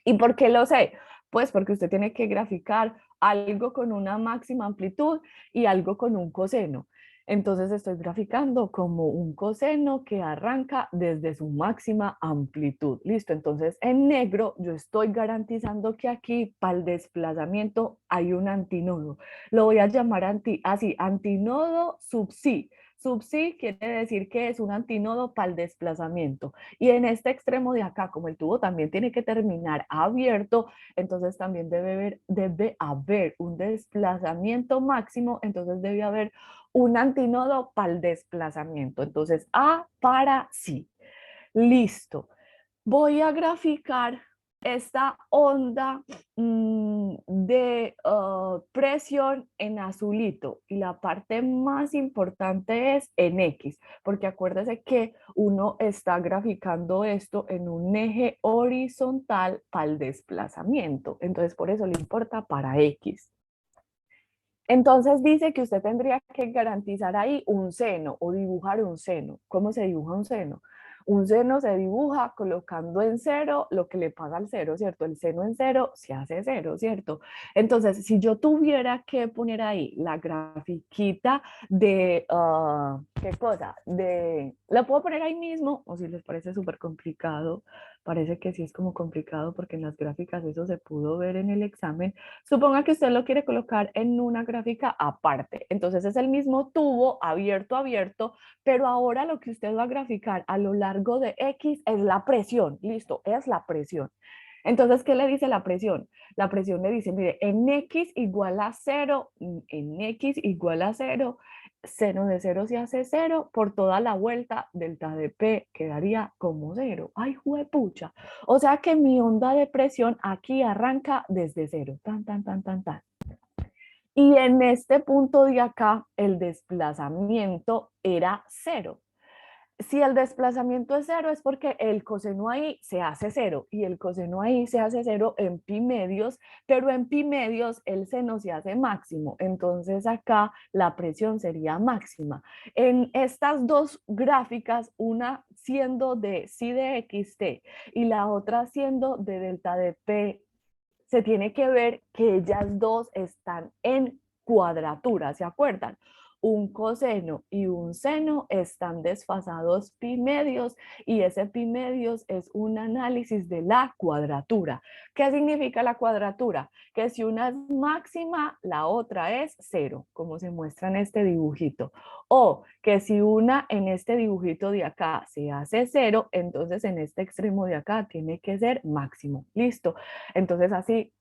¿Y por qué lo sé? Pues porque usted tiene que graficar algo con una máxima amplitud y algo con un coseno. Entonces estoy graficando como un coseno que arranca desde su máxima amplitud. Listo, entonces en negro yo estoy garantizando que aquí para el desplazamiento hay un antinodo. Lo voy a llamar así, antinodo sub sí. Sub sí quiere decir que es un antinodo para el desplazamiento. Y en este extremo de acá, como el tubo también tiene que terminar abierto, entonces también debe haber un desplazamiento máximo, entonces debe haber un antinodo para el desplazamiento. Entonces, A para sí. Listo. Voy a graficar esta onda de presión en azulito y la parte más importante es en X, porque acuérdese que uno está graficando esto en un eje horizontal para el desplazamiento, entonces por eso le importa para X. Entonces dice que usted tendría que garantizar ahí un seno o dibujar un seno. ¿Cómo se dibuja un seno? Un seno se dibuja colocando en cero lo que le pasa al cero, ¿cierto? El seno en cero se hace cero, ¿cierto? Entonces, si yo tuviera que poner ahí la grafiquita de, ¿qué cosa? ¿La puedo poner ahí mismo? O si les parece súper complicado, parece que sí es como complicado porque en las gráficas eso se pudo ver en el examen. Suponga que usted lo quiere colocar en una gráfica aparte. Entonces es el mismo tubo abierto, abierto, pero ahora lo que usted va a graficar a lo largo de X es la presión. Listo, es la presión. Entonces, ¿qué le dice la presión? La presión le dice, mire, en X igual a 0, en X igual a 0, seno de 0 se hace 0, por toda la vuelta, delta de P quedaría como 0. ¡Ay, juepucha! O sea que mi onda de presión aquí arranca desde 0, tan, tan, tan, tan, tan. Y en este punto de acá, el desplazamiento era 0. Si el desplazamiento es 0 es porque el coseno ahí se hace 0 y el coseno ahí se hace 0 en pi medios, pero en pi medios el seno se hace máximo, entonces acá la presión sería máxima. En estas dos gráficas, una siendo de psi de xt y la otra siendo de delta de p, se tiene que ver que ellas dos están en cuadratura, ¿se acuerdan? un coseno y un seno están desfasados pi medios y ese pi medios es un análisis de la cuadratura. ¿Qué significa la cuadratura? Que si una es máxima, la otra es cero, como se muestra en este dibujito. O que si una en este dibujito de acá se hace cero, entonces en este extremo de acá tiene que ser máximo. Listo. Entonces así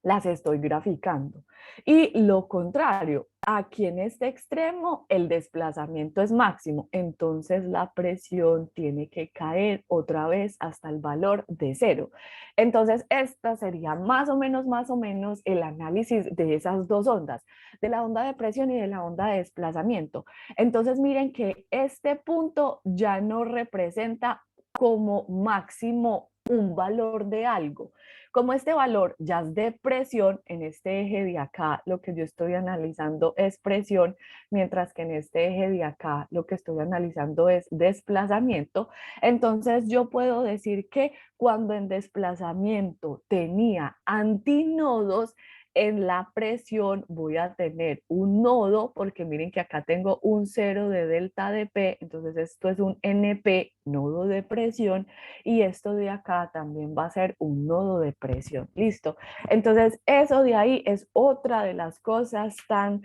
las estoy graficando. Y lo contrario, aquí en este extremo el desplazamiento es máximo, entonces la presión tiene que caer otra vez hasta el valor de cero. Entonces esta sería más o menos el análisis de esas dos ondas, de la onda de presión y de la onda de desplazamiento. Entonces miren que este punto ya no representa como máximo un valor de algo. Como este valor ya es de presión, en este eje de acá lo que yo estoy analizando es presión, mientras que en este eje de acá lo que estoy analizando es desplazamiento, entonces yo puedo decir que cuando en desplazamiento tenía antinodos, en la presión voy a tener un nodo, porque miren que acá tengo un cero de delta de P, entonces esto es un NP, nodo de presión, y esto de acá también va a ser un nodo de presión. Listo. Entonces, eso de ahí es otra de las cosas tan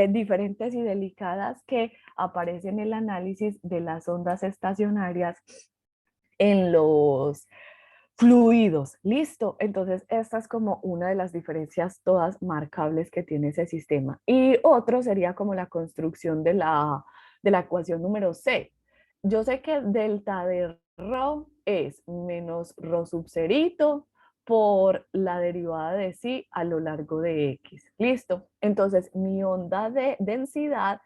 diferentes y delicadas que aparecen en el análisis de las ondas estacionarias en los fluidos. Listo. Entonces, esta es como una de las diferencias todas marcables que tiene ese sistema. Y otro sería como la construcción de la ecuación número C. Yo sé que delta de rho es menos rho sub cerito por la derivada de psi a lo largo de x. Listo. Entonces, mi onda de densidad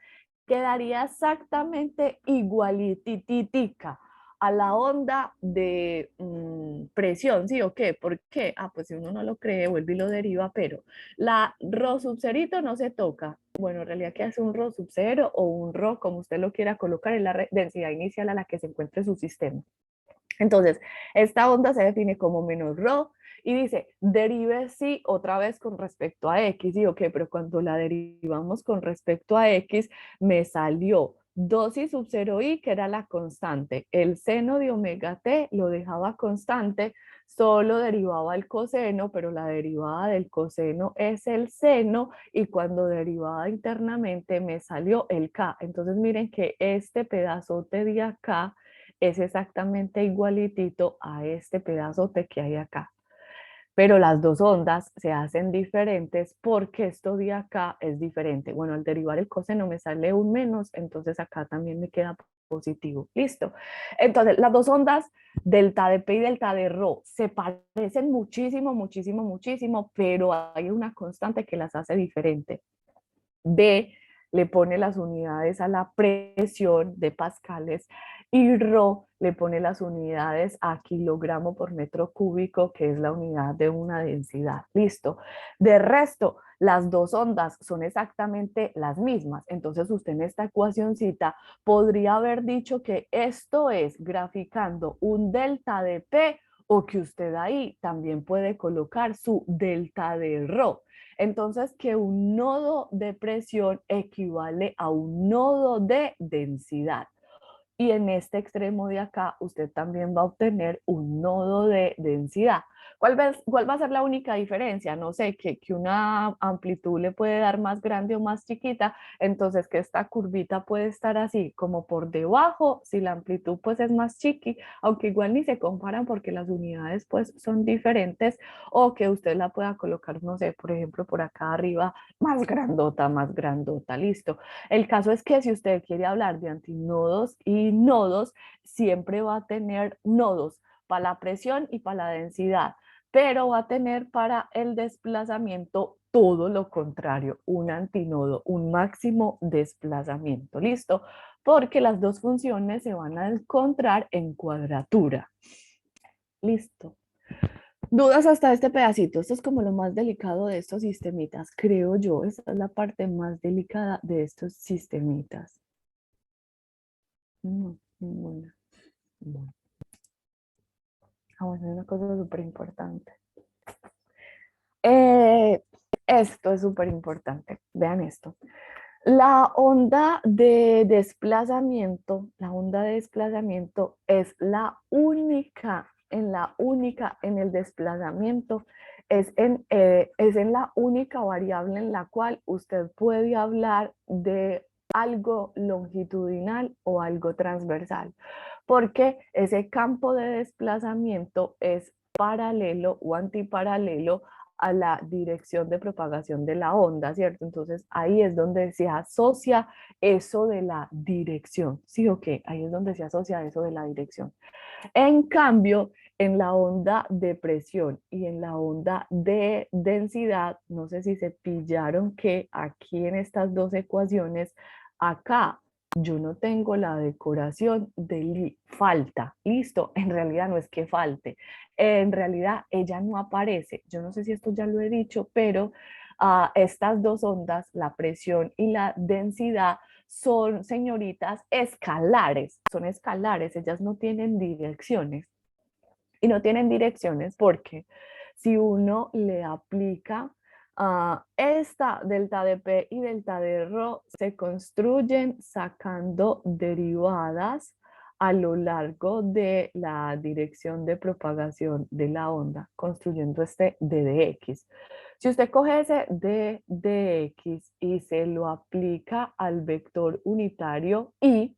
quedaría exactamente igualititica a la onda de presión, ¿sí o qué? ¿Por qué? Ah, pues si uno no lo cree, vuelve y lo deriva, pero la rho sub cerito no se toca. Bueno, en realidad, ¿qué hace un rho sub cero o un rho, como usted lo quiera colocar, en la densidad inicial a la que se encuentre su sistema? Entonces, esta onda se define como menos rho y dice, derive sí otra vez con respecto a x. Y ok, pero cuando la derivamos con respecto a x, me salió 2i sub 0i, que era la constante. El seno de omega t lo dejaba constante, solo derivaba el coseno, pero la derivada del coseno es el seno, y cuando derivaba internamente me salió el k. Entonces miren que este pedazote de acá es exactamente igualitito a este pedazote que hay acá. Pero las dos ondas se hacen diferentes porque esto de acá es diferente. Bueno, al derivar el coseno me sale un menos, entonces acá también me queda positivo. Listo. Entonces, las dos ondas, delta de P y delta de rho, se parecen muchísimo, pero hay una constante que las hace diferente. D le pone las unidades a la presión de pascales y rho le pone las unidades a kilogramo por metro cúbico, que es la unidad de una densidad. Listo. De resto, las dos ondas son exactamente las mismas. Entonces usted en esta ecuacióncita podría haber dicho que esto es graficando un delta de P, o que usted ahí también puede colocar su delta de rho. Entonces, que un nodo de presión equivale a un nodo de densidad. Y en este extremo de acá, usted también va a obtener un nodo de densidad. ¿Cuál va a ser la única diferencia? No sé, que una amplitud le puede dar más grande o más chiquita, entonces que esta curvita puede estar así, como por debajo, si la amplitud pues es más chiqui, aunque igual ni se comparan porque las unidades pues son diferentes, o que usted la pueda colocar, no sé, por ejemplo, por acá arriba, más grandota, listo. El caso es que si usted quiere hablar de antinodos y nodos, siempre va a tener nodos para la presión y para la densidad, pero va a tener para el desplazamiento todo lo contrario, un antinodo, un máximo desplazamiento, ¿listo? Porque las dos funciones se van a encontrar en cuadratura. Listo. ¿Dudas hasta este pedacito? Esto es como lo más delicado de estos sistemitas, creo yo. Esta es la parte más delicada de estos sistemitas. No, ninguna. Bueno. Ah, bueno, es una cosa súper importante. Esto es súper importante. Vean esto. La onda de desplazamiento, es la única en el desplazamiento, es en la única variable en la cual usted puede hablar de algo longitudinal o algo transversal, porque ese campo de desplazamiento es paralelo o antiparalelo a la dirección de propagación de la onda, ¿cierto? Entonces ahí es donde se asocia eso de la dirección, ¿sí o qué? Ahí es donde se asocia eso de la dirección. En cambio, en la onda de presión y en la onda de densidad, no sé si se pillaron que aquí en estas dos ecuaciones, acá yo no tengo la decoración de falta. Listo, en realidad no es que falte, en realidad ella no aparece. Yo no sé si esto ya lo he dicho, pero estas dos ondas, la presión y la densidad, son señoritas escalares, son escalares, ellas no tienen direcciones. Y no tienen direcciones porque si uno le aplica esta delta de P y delta de Rho, se construyen sacando derivadas a lo largo de la dirección de propagación de la onda, construyendo este d de x. Si usted coge ese d de x y se lo aplica al vector unitario y,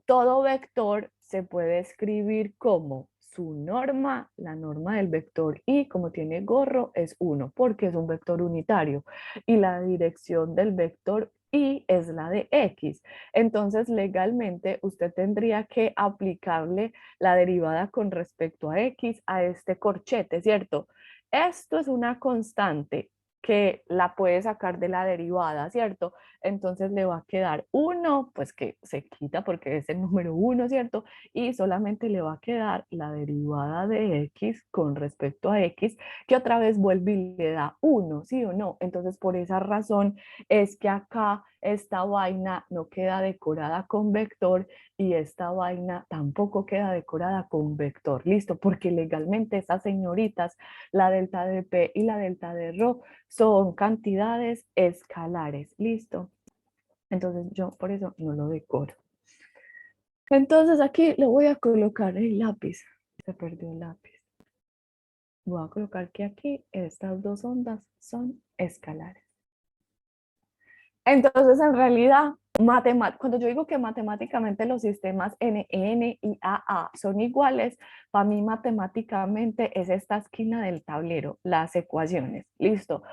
todo vector se puede escribir como su norma, la norma del vector y, como tiene gorro, es 1 porque es un vector unitario, y la dirección del vector y es la de x. Entonces, legalmente, usted tendría que aplicarle la derivada con respecto a x a este corchete, ¿cierto? Esto es una constante que la puede sacar de la derivada, ¿cierto? Entonces le va a quedar 1, pues que se quita porque es el número 1, ¿cierto? Y solamente le va a quedar la derivada de x con respecto a x, que otra vez vuelve y le da 1, ¿sí o no? Entonces por esa razón es que acá esta vaina no queda decorada con vector y esta vaina tampoco queda decorada con vector, ¿listo? Porque legalmente esas señoritas, la delta de P y la delta de Rho, son cantidades escalares, ¿listo? Entonces yo por eso no lo decoro. Entonces aquí le voy a colocar el lápiz. Se perdió el lápiz. Voy a colocar que aquí estas dos ondas son escalares. Entonces en realidad, cuando yo digo que matemáticamente los sistemas NN y AA son iguales, para mí matemáticamente es esta esquina del tablero, las ecuaciones. Listo.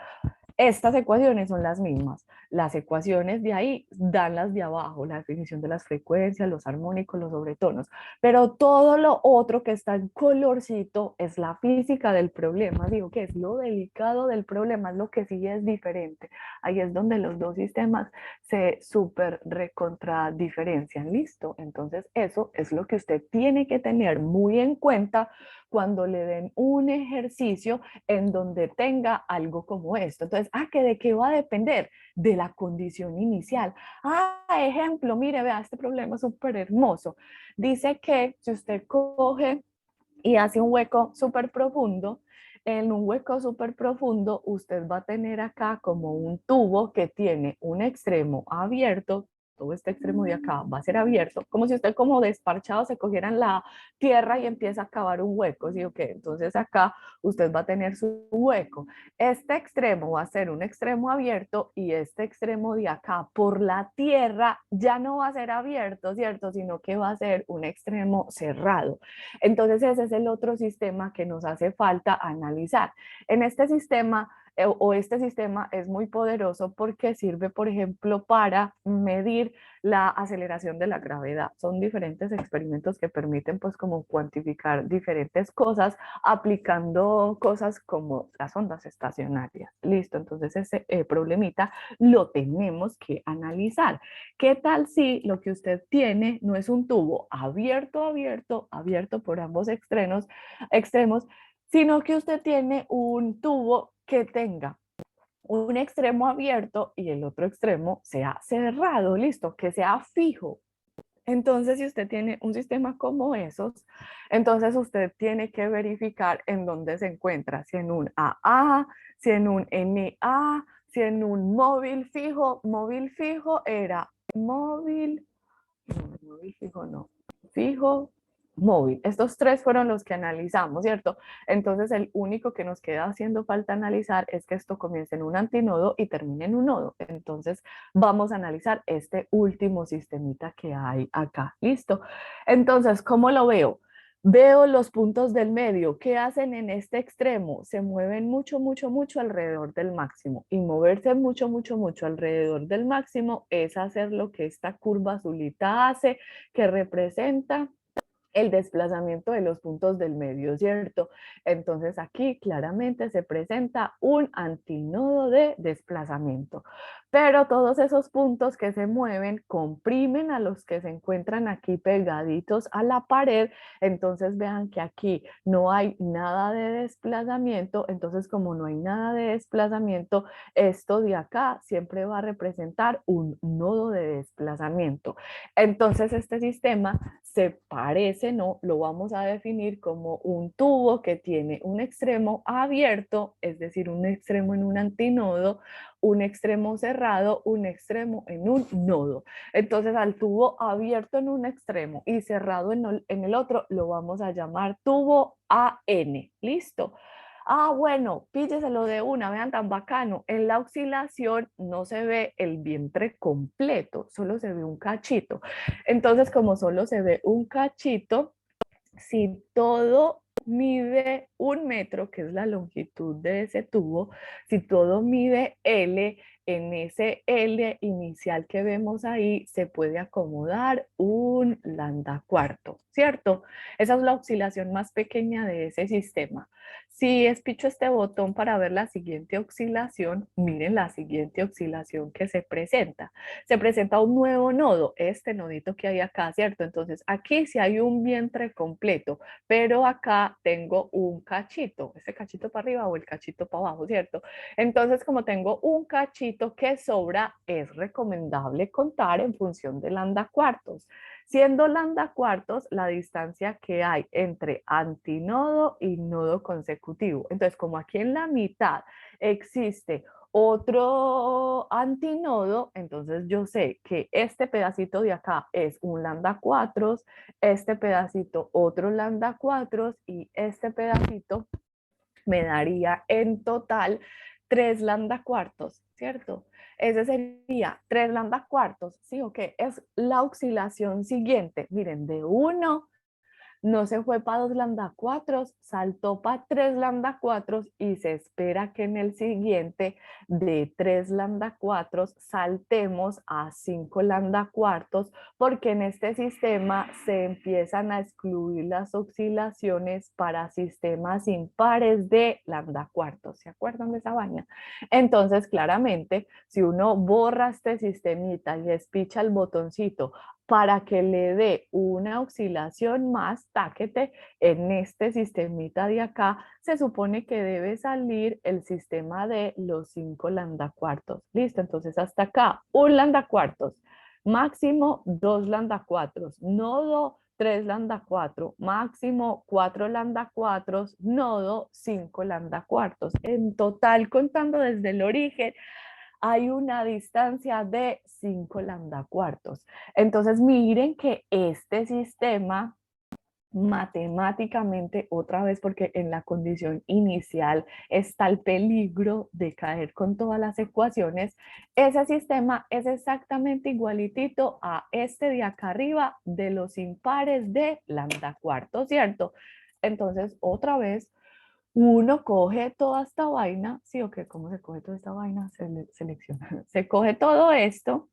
Estas ecuaciones son las mismas. Las ecuaciones de ahí dan las de abajo, la definición de las frecuencias, los armónicos, los sobretonos. Pero todo lo otro que está en colorcito es la física del problema. Digo que es lo delicado del problema, es lo que sí es diferente. Ahí es donde los dos sistemas se súper recontra diferencian. ¿Listo? Entonces eso es lo que usted tiene que tener muy en cuenta cuando le den un ejercicio en donde tenga algo como esto. Entonces, ¿que de qué va a depender? De la condición inicial. Ejemplo, mire, vea, este problema es súper hermoso. Dice que si usted coge y hace un hueco súper profundo, en un hueco súper profundo usted va a tener acá como un tubo que tiene un extremo abierto, todo este extremo de acá va a ser abierto, como si usted como desparchado se cogiera en la tierra y empieza a cavar un hueco, ¿sí o qué? Entonces acá usted va a tener su hueco. Este extremo va a ser un extremo abierto y este extremo de acá por la tierra ya no va a ser abierto, ¿cierto? Sino que va a ser un extremo cerrado. Entonces ese es el otro sistema que nos hace falta analizar. En este sistema este sistema es muy poderoso porque sirve, por ejemplo, para medir la aceleración de la gravedad. Son diferentes experimentos que permiten pues como cuantificar diferentes cosas aplicando cosas como las ondas estacionarias. Listo, entonces ese problemita lo tenemos que analizar. ¿Qué tal si lo que usted tiene no es un tubo abierto por ambos extremos, sino que usted tiene un tubo que tenga un extremo abierto y el otro extremo sea cerrado, listo, que sea fijo? Entonces, si usted tiene un sistema como esos, entonces usted tiene que verificar en dónde se encuentra, si en un AA, si en un NA, Si en un móvil fijo era móvil fijo no, fijo, móvil. Estos tres fueron los que analizamos, ¿cierto? Entonces el único que nos queda haciendo falta analizar es que esto comience en un antinodo y termine en un nodo. Entonces vamos a analizar este último sistemita que hay acá. ¿Listo? Entonces, ¿cómo lo veo? Veo los puntos del medio. ¿Qué hacen en este extremo? Se mueven mucho, mucho, mucho alrededor del máximo. Y moverse mucho, mucho, mucho alrededor del máximo es hacer lo que esta curva azulita hace, que representa el desplazamiento de los puntos del medio, ¿cierto? Entonces aquí claramente se presenta un antinodo de desplazamiento. Pero todos esos puntos que se mueven comprimen a los que se encuentran aquí pegaditos a la pared. Entonces vean que aquí no hay nada de desplazamiento. Entonces como no hay nada de desplazamiento, esto de acá siempre va a representar un nodo de desplazamiento. Entonces este sistema se parece, ¿no? Lo vamos a definir como un tubo que tiene un extremo abierto, es decir, un extremo en un antinodo, un extremo cerrado, un extremo en un nodo. Entonces al tubo abierto en un extremo y cerrado en el otro lo vamos a llamar tubo AN. ¿Listo? Ah, bueno, pílleselo de una, vean tan bacano. En la oscilación no se ve el vientre completo, solo se ve un cachito. Entonces, como solo se ve un cachito, si todo mide 1 metro, que es la longitud de ese tubo, si todo mide L, en ese L inicial que vemos ahí se puede acomodar un lambda cuarto, ¿cierto? Esa es la oscilación más pequeña de ese sistema. Si espicho este botón para ver la siguiente oscilación, miren la siguiente oscilación que se presenta. Se presenta un nuevo nodo, este nodito que hay acá, ¿cierto? Entonces aquí sí hay un vientre completo, pero acá tengo un cachito, ese cachito para arriba o el cachito para abajo, ¿cierto? Entonces como tengo un cachito que sobra, es recomendable contar en función de lambda cuartos. Siendo lambda cuartos la distancia que hay entre antinodo y nodo consecutivo. Entonces como aquí en la mitad existe otro antinodo, entonces yo sé que este pedacito de acá es un lambda cuatros, este pedacito otro lambda cuatros y este pedacito me daría en total 3 lambda cuartos, ¿cierto? Ese sería 3 lambda cuartos, ¿sí o qué? Es la oscilación siguiente, miren, de 1 no se fue para 2 lambda 4, saltó para 3 lambda 4 y se espera que en el siguiente de 3 lambda 4 saltemos a 5 lambda cuartos porque en este sistema se empiezan a excluir las oscilaciones para sistemas impares de lambda cuartos. ¿Se acuerdan de esa vaina? Entonces, claramente, si uno borra este sistemita y despicha el botoncito para que le dé una oscilación más, táquete, en este sistemita de acá, se supone que debe salir el sistema de los 5 lambda cuartos. Listo, entonces hasta acá, un lambda cuartos, máximo 2 lambda cuartos, nodo 3 lambda 4, máximo 4 lambda 4, nodo 5 lambda cuartos. En total, contando desde el origen, hay una distancia de 5 lambda cuartos. Entonces miren que este sistema matemáticamente, otra vez porque en la condición inicial está el peligro de caer con todas las ecuaciones, ese sistema es exactamente igualitito a este de acá arriba de los impares de lambda cuarto, ¿cierto? Entonces, otra vez, uno coge toda esta vaina, sí o qué, ¿cómo se coge toda esta vaina? Selecciona. Se coge todo esto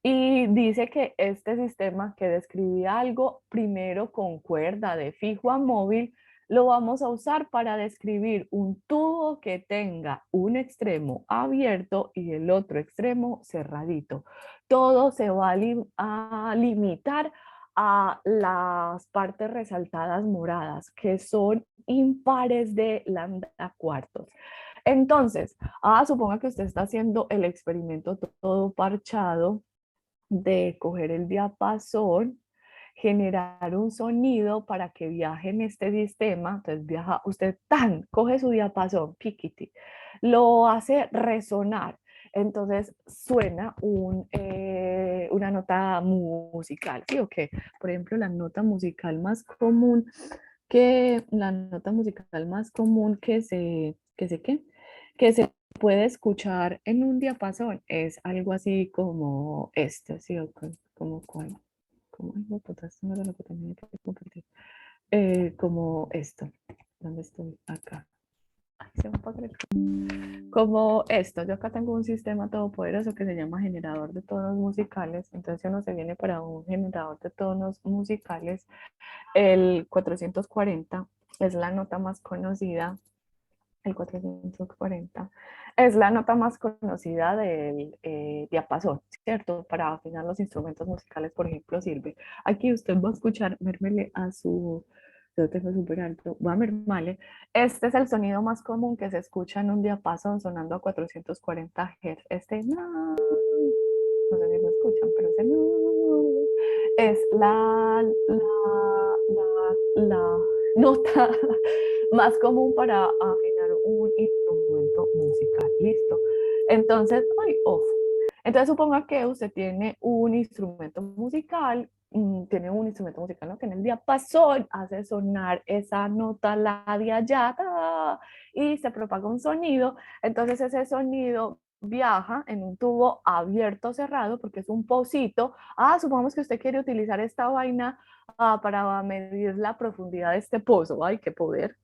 y dice que este sistema que describía algo primero con cuerda de fijo a móvil, lo vamos a usar para describir un tubo que tenga un extremo abierto y el otro extremo cerradito. Todo se va a limitar a las partes resaltadas moradas, que son impares de lambda cuartos. Entonces, suponga que usted está haciendo el experimento todo parchado de coger el diapasón, generar un sonido para que viaje en este sistema. Entonces viaja, usted tan, coge su diapasón, piquiti, lo hace resonar entonces suena una nota musical, ¿sí o qué? Por ejemplo, la nota musical más común ¿qué? Que se puede escuchar en un diapasón es algo así como este, ¿sí? O como cuál, como, ay, no, puta, esto no era lo que tenía que compartir. Como esto, ¿dónde estoy? Acá. Ay, se me apaga el como esto, yo acá tengo un sistema todopoderoso que se llama generador de tonos musicales, entonces uno se viene para un generador de tonos musicales, el 440 es la nota más conocida, el 440 es la nota más conocida del diapasón, ¿cierto? Para afinar los instrumentos musicales, por ejemplo, sirve. Aquí usted va a escuchar, mérmele a su, yo tengo súper alto, va a mermarle. Este es el sonido más común que se escucha en un diapasón sonando a 440 Hz. Este no, no sé si lo escuchan, pero ese no es la nota más común para afinar un instrumento musical. Listo. Entonces, ay, off. Entonces, suponga que usted tiene un instrumento musical, ¿no? Que en el diapasón hace sonar esa nota, la de allá, y se propaga un sonido. Entonces, ese sonido viaja en un tubo abierto o cerrado porque es un pocito. Supongamos que usted quiere utilizar esta vaina para medir la profundidad de este pozo. ¡Ay, qué poder!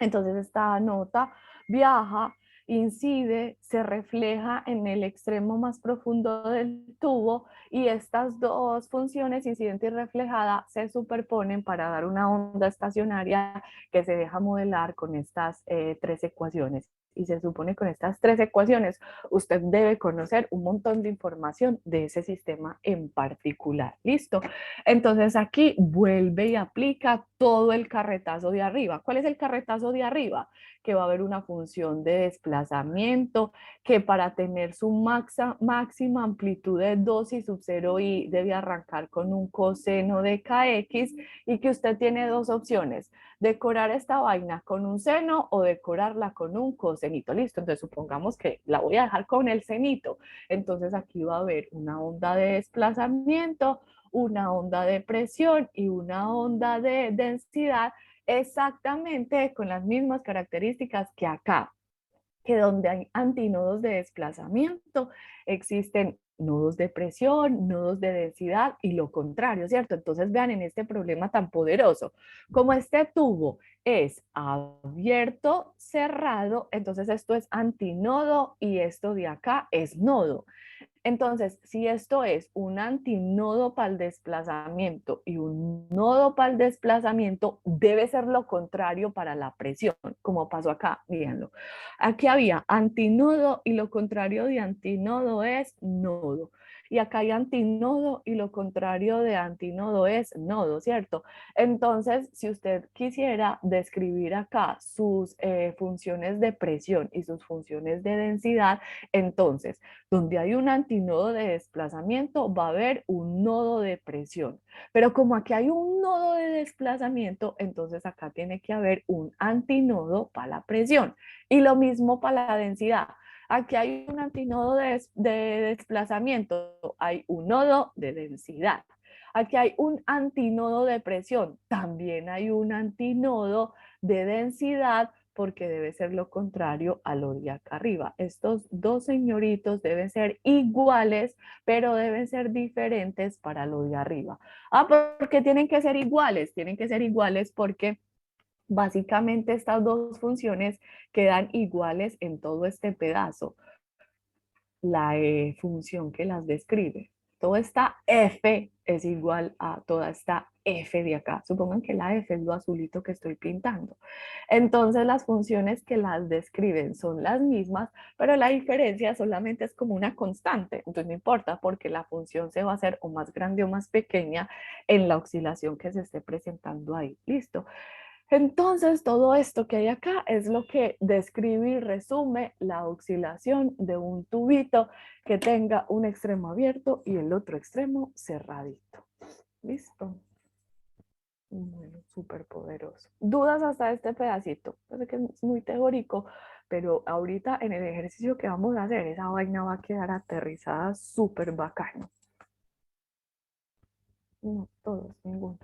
Entonces esta nota viaja, incide, se refleja en el extremo más profundo del tubo y estas dos funciones, incidente y reflejada, se superponen para dar una onda estacionaria que se deja modelar con estas tres ecuaciones. Y se supone que con estas tres ecuaciones usted debe conocer un montón de información de ese sistema en particular. ¿Listo? Entonces aquí vuelve y aplica todo el carretazo de arriba. ¿Cuál es el carretazo de arriba? Que va a haber una función de desplazamiento que para tener su máxima amplitud de 2 y sub 0 y debe arrancar con un coseno de kx y que usted tiene dos opciones, decorar esta vaina con un seno o decorarla con un cosenito. Listo, entonces supongamos que la voy a dejar con el senito. Entonces aquí va a haber una onda de desplazamiento, una onda de presión y una onda de densidad exactamente con las mismas características que acá, que donde hay antinodos de desplazamiento existen nodos de presión, nodos de densidad y lo contrario, ¿cierto? Entonces vean en este problema tan poderoso, como este tubo es abierto, cerrado, entonces esto es antinodo y esto de acá es nodo. Entonces, si esto es un antinodo para el desplazamiento y un nodo para el desplazamiento, debe ser lo contrario para la presión, como pasó acá, mírenlo. Aquí había antinodo y lo contrario de antinodo es nodo. Y acá hay antinodo y lo contrario de antinodo es nodo, ¿cierto? Entonces, si usted quisiera describir acá sus funciones de presión y sus funciones de densidad, entonces, donde hay un antinodo de desplazamiento, va a haber un nodo de presión. Pero como aquí hay un nodo de desplazamiento, entonces acá tiene que haber un antinodo para la presión. Y lo mismo para la densidad. Aquí hay un antinodo de desplazamiento, hay un nodo de densidad. Aquí hay un antinodo de presión, también hay un antinodo de densidad, porque debe ser lo contrario a lo de acá arriba. Estos dos señoritos deben ser iguales, pero deben ser diferentes para lo de arriba. ¿Por qué tienen que ser iguales? Tienen que ser iguales porque básicamente estas dos funciones quedan iguales en todo este pedazo. La función que las describe. Toda esta f es igual a toda esta f de acá. Supongan que la f es lo azulito que estoy pintando. Entonces las funciones que las describen son las mismas, pero la diferencia solamente es como una constante. Entonces no importa porque la función se va a hacer o más grande o más pequeña en la oscilación que se esté presentando ahí. Listo. Entonces, todo esto que hay acá es lo que describe y resume la oscilación de un tubito que tenga un extremo abierto y el otro extremo cerradito. ¿Listo? Bueno, súper poderoso. ¿Dudas hasta este pedacito? Parece que es muy teórico, pero ahorita en el ejercicio que vamos a hacer, esa vaina va a quedar aterrizada súper bacano. No, todos, ninguno.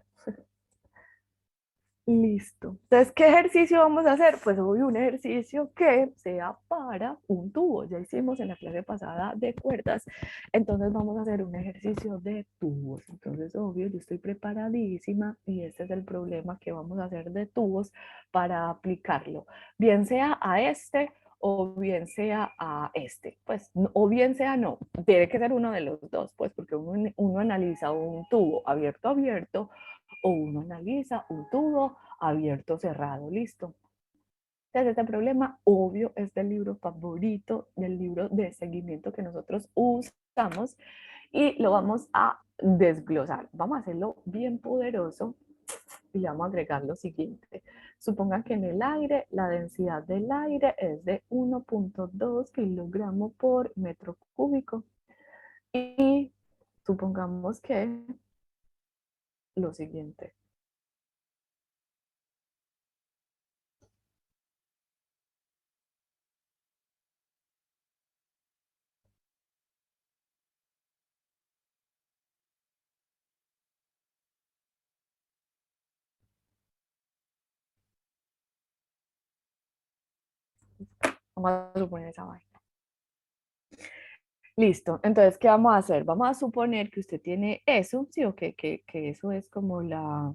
Listo. Entonces, ¿qué ejercicio vamos a hacer? Pues hoy un ejercicio que sea para un tubo. Ya hicimos en la clase pasada de cuerdas, entonces vamos a hacer un ejercicio de tubos. Entonces, obvio, yo estoy preparadísima y este es el problema que vamos a hacer de tubos para aplicarlo. Bien sea a este o bien sea a este, pues, o bien sea no, tiene que ser uno de los dos, pues, porque uno analiza un tubo abierto, o uno analiza un tubo abierto, cerrado, listo. Entonces, este problema, obvio, es del libro favorito, del libro de seguimiento que nosotros usamos y lo vamos a desglosar. Vamos a hacerlo bien poderoso y le vamos a agregar lo siguiente. Supongan que en el aire la densidad del aire es de 1.2 kilogramos por metro cúbico y supongamos que lo siguiente. Vamos a suponer esa vaina. Listo, entonces, ¿qué vamos a hacer? Vamos a suponer que usted tiene eso, ¿sí? O que eso es como la,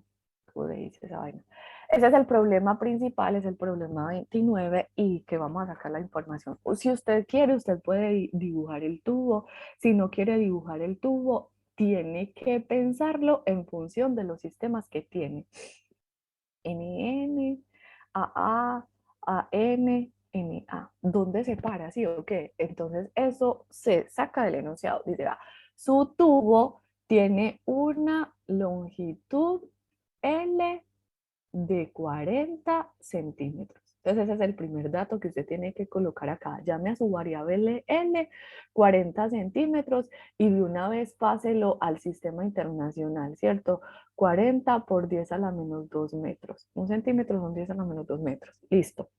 ¿cómo le dice esa vaina? Ese es el problema principal, es el problema 29 y que vamos a sacar la información. O si usted quiere, usted puede dibujar el tubo. Si no quiere dibujar el tubo, tiene que pensarlo en función de los sistemas que tiene. NN, AA, AN, NA. ¿Dónde se para? ¿Sí o qué? Entonces eso se saca del enunciado. Dice, su tubo tiene una longitud L de 40 centímetros. Entonces ese es el primer dato que usted tiene que colocar acá. Llame a su variable L, 40 centímetros, y de una vez páselo al sistema internacional, ¿cierto? 40 por 10 a la menos 2 metros. Un centímetro son 10 a la menos 2 metros. Listo.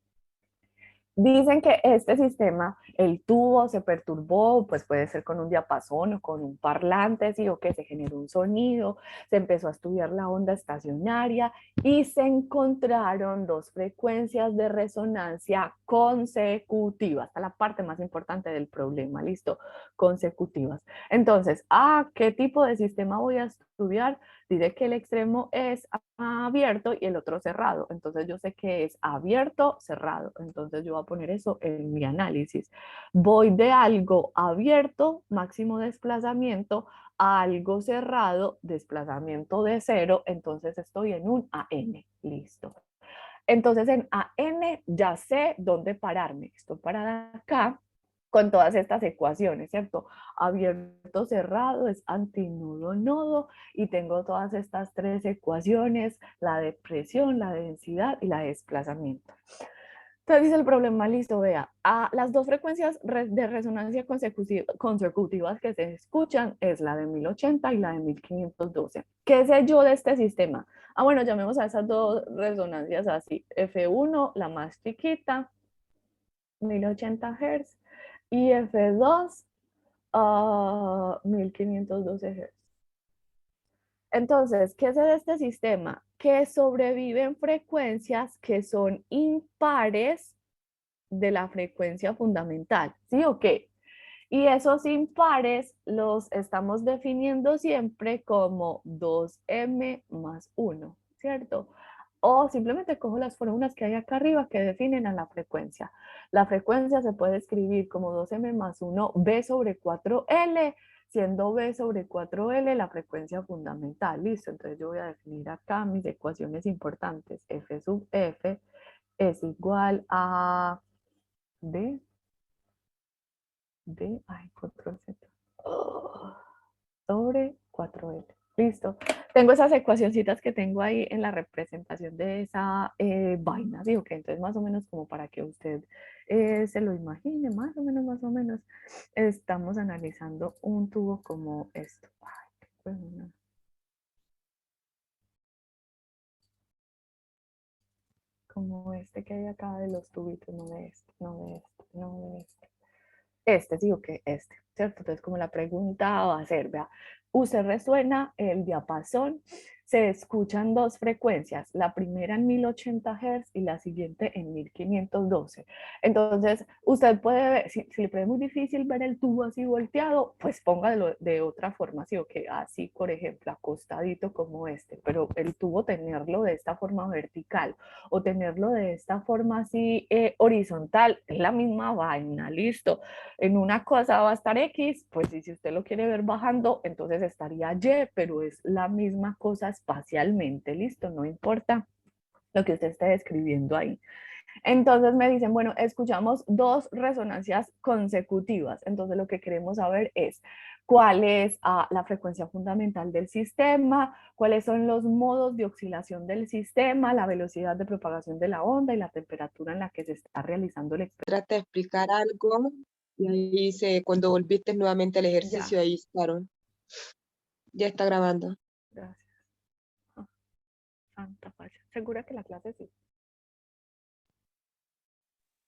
Dicen que este sistema, el tubo se perturbó, pues puede ser con un diapasón o con un parlante, ¿sí? O que se generó un sonido, se empezó a estudiar la onda estacionaria y se encontraron dos frecuencias de resonancia consecutivas. Esta es la parte más importante del problema, ¿listo? Consecutivas. Entonces, ¿qué tipo de sistema voy a estudiar? Dice que el extremo es abierto y el otro cerrado. Entonces yo sé que es abierto, cerrado. Entonces yo voy a poner eso en mi análisis. Voy de algo abierto, máximo desplazamiento, a algo cerrado, desplazamiento de cero. Entonces estoy en un AN. Listo. Entonces en AN ya sé dónde pararme. Estoy parada acá con todas estas ecuaciones, ¿cierto? Abierto, cerrado es antinodo, nodo, y tengo todas estas tres ecuaciones, la de presión, la de densidad y la de desplazamiento. Entonces dice el problema, listo, vea, las dos frecuencias de resonancia consecutivas que se escuchan es la de 1080 y la de 1512. ¿Qué sé yo de este sistema? Bueno, llamemos a esas dos resonancias así, F1, la más chiquita, 1080 Hz, y F2 a 1512 Hz. Entonces, ¿qué es de este sistema? Que sobreviven frecuencias que son impares de la frecuencia fundamental, ¿sí o qué? Y esos impares los estamos definiendo siempre como 2m más 1, ¿cierto? O simplemente cojo las fórmulas que hay acá arriba que definen a la frecuencia. La frecuencia se puede escribir como 2m más 1 b sobre 4l, siendo b sobre 4l la frecuencia fundamental. Listo, entonces yo voy a definir acá mis ecuaciones importantes. F sub f es igual a d, control Z, sobre 4L. Listo. Tengo esas ecuacioncitas que tengo ahí en la representación de esa vaina, ¿sí? Ok, entonces más o menos como para que usted se lo imagine, más o menos, estamos analizando un tubo como esto. Ay, qué bueno. como este que hay acá de los tubitos, no de este, no de este, no de este, digo que este, ¿cierto? Entonces como la pregunta va a ser, vea, usted resuena el diapasón, se escuchan dos frecuencias, la primera en 1080 Hz y la siguiente en 1512. Entonces, usted puede ver, si le parece muy difícil ver el tubo así volteado, pues póngalo de otra forma, así o que así, por ejemplo, acostadito como este, pero el tubo tenerlo de esta forma vertical o tenerlo de esta forma así horizontal, es la misma vaina, listo. En una cosa va a estar X, pues y si usted lo quiere ver bajando, entonces estaría Y, pero es la misma cosa espacialmente, listo, no importa lo que usted esté describiendo ahí. Entonces me dicen, bueno, escuchamos dos resonancias consecutivas, entonces lo que queremos saber es cuál es la frecuencia fundamental del sistema, cuáles son los modos de oscilación del sistema, la velocidad de propagación de la onda y la temperatura en la que se está realizando el experimento. Trata de explicar algo y ahí cuando volviste nuevamente al Ya, ejercicio, ahí estaron. Ya está grabando. gracias. Ah, santa falla. ¿Segura que la clase sí?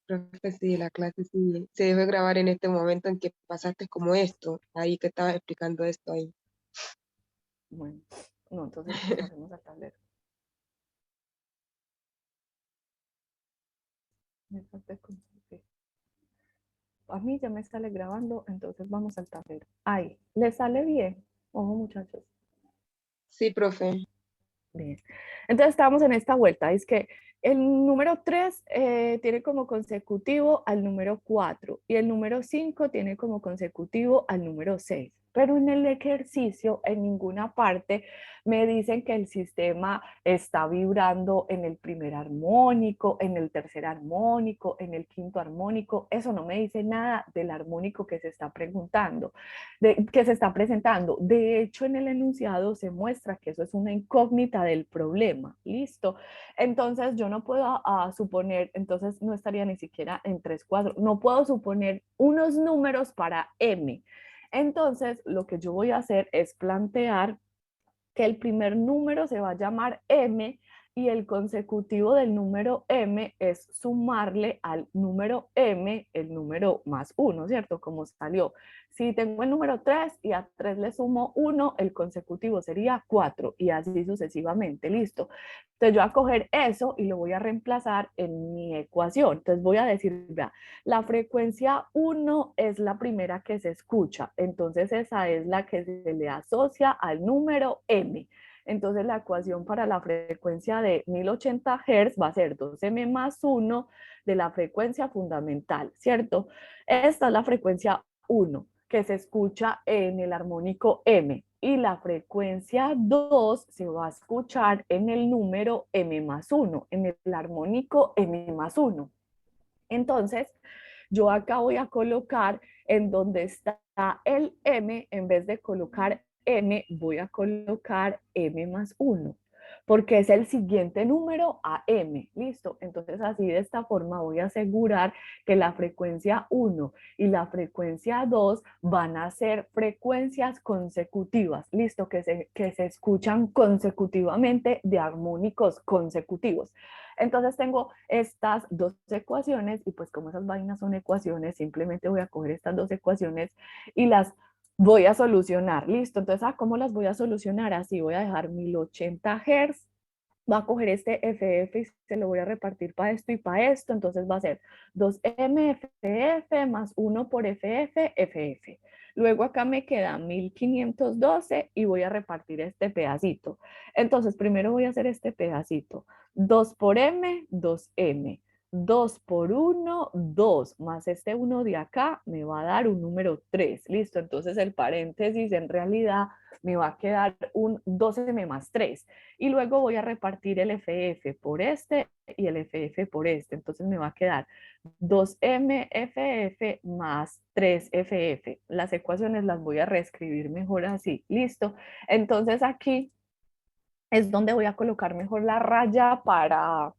Profe, sí, la clase sí se debe grabar en este momento en que pasaste como esto, ahí que estabas explicando esto ahí. Bueno, no, entonces pasemos al tablero. A mí ya me sale grabando, entonces vamos al tablero. Ahí, ¿le sale bien? Ojo, muchachos. Sí, profe. Bien. Entonces estamos en esta vuelta. Es que el número 3 tiene como consecutivo al número 4 y el número 5 tiene como consecutivo al número 6. Pero en el ejercicio, en ninguna parte me dicen que el sistema está vibrando en el primer armónico, en el tercer armónico, en el quinto armónico. Eso no me dice nada del armónico que se está preguntando, que se está presentando. De hecho, en el enunciado se muestra que eso es una incógnita del problema. Listo. Entonces, yo no puedo suponer, entonces no estaría ni siquiera en 3 cuadros, no puedo suponer unos números para M. Entonces, lo que yo voy a hacer es plantear que el primer número se va a llamar M y el consecutivo del número M es sumarle al número M el número más 1, ¿cierto? Como salió. Si tengo el número 3 y a 3 le sumo 1, el consecutivo sería 4 y así sucesivamente, listo. Entonces yo voy a coger eso y lo voy a reemplazar en mi ecuación. Entonces voy a decir, vea, la frecuencia 1 es la primera que se escucha, entonces esa es la que se le asocia al número M. Entonces la ecuación para la frecuencia de 1080 Hz va a ser 2M más 1 de la frecuencia fundamental, ¿cierto? Esta es la frecuencia 1 que se escucha en el armónico M y la frecuencia 2 se va a escuchar en el número M más 1, en el armónico M más 1. Entonces, yo acá voy a colocar en donde está el M, en vez de colocar M, voy a colocar M más 1, porque es el siguiente número a M, ¿listo? Entonces así de esta forma voy a asegurar que la frecuencia 1 y la frecuencia 2 van a ser frecuencias consecutivas, ¿listo? Que se escuchan consecutivamente de armónicos consecutivos. Entonces tengo estas dos ecuaciones y pues como esas vainas son ecuaciones, simplemente voy a coger estas dos ecuaciones y las voy a solucionar. Listo, entonces, ¿cómo las voy a solucionar? Así voy a dejar 1080 Hz, voy a coger este FF y se lo voy a repartir para esto y para esto, entonces va a ser 2MFF más 1 por FF, FF. Luego acá me queda 1512 y voy a repartir este pedacito. Entonces, primero voy a hacer este pedacito. 2 por M, 2M. 2 por 1, 2, más este 1 de acá me va a dar un número 3. Listo, entonces el paréntesis en realidad me va a quedar un 12M más 3. Y luego voy a repartir el FF por este y el FF por este. Entonces me va a quedar 2MFF más 3FF. Las ecuaciones las voy a reescribir mejor así. Listo. Entonces aquí es donde voy a colocar mejor la raya para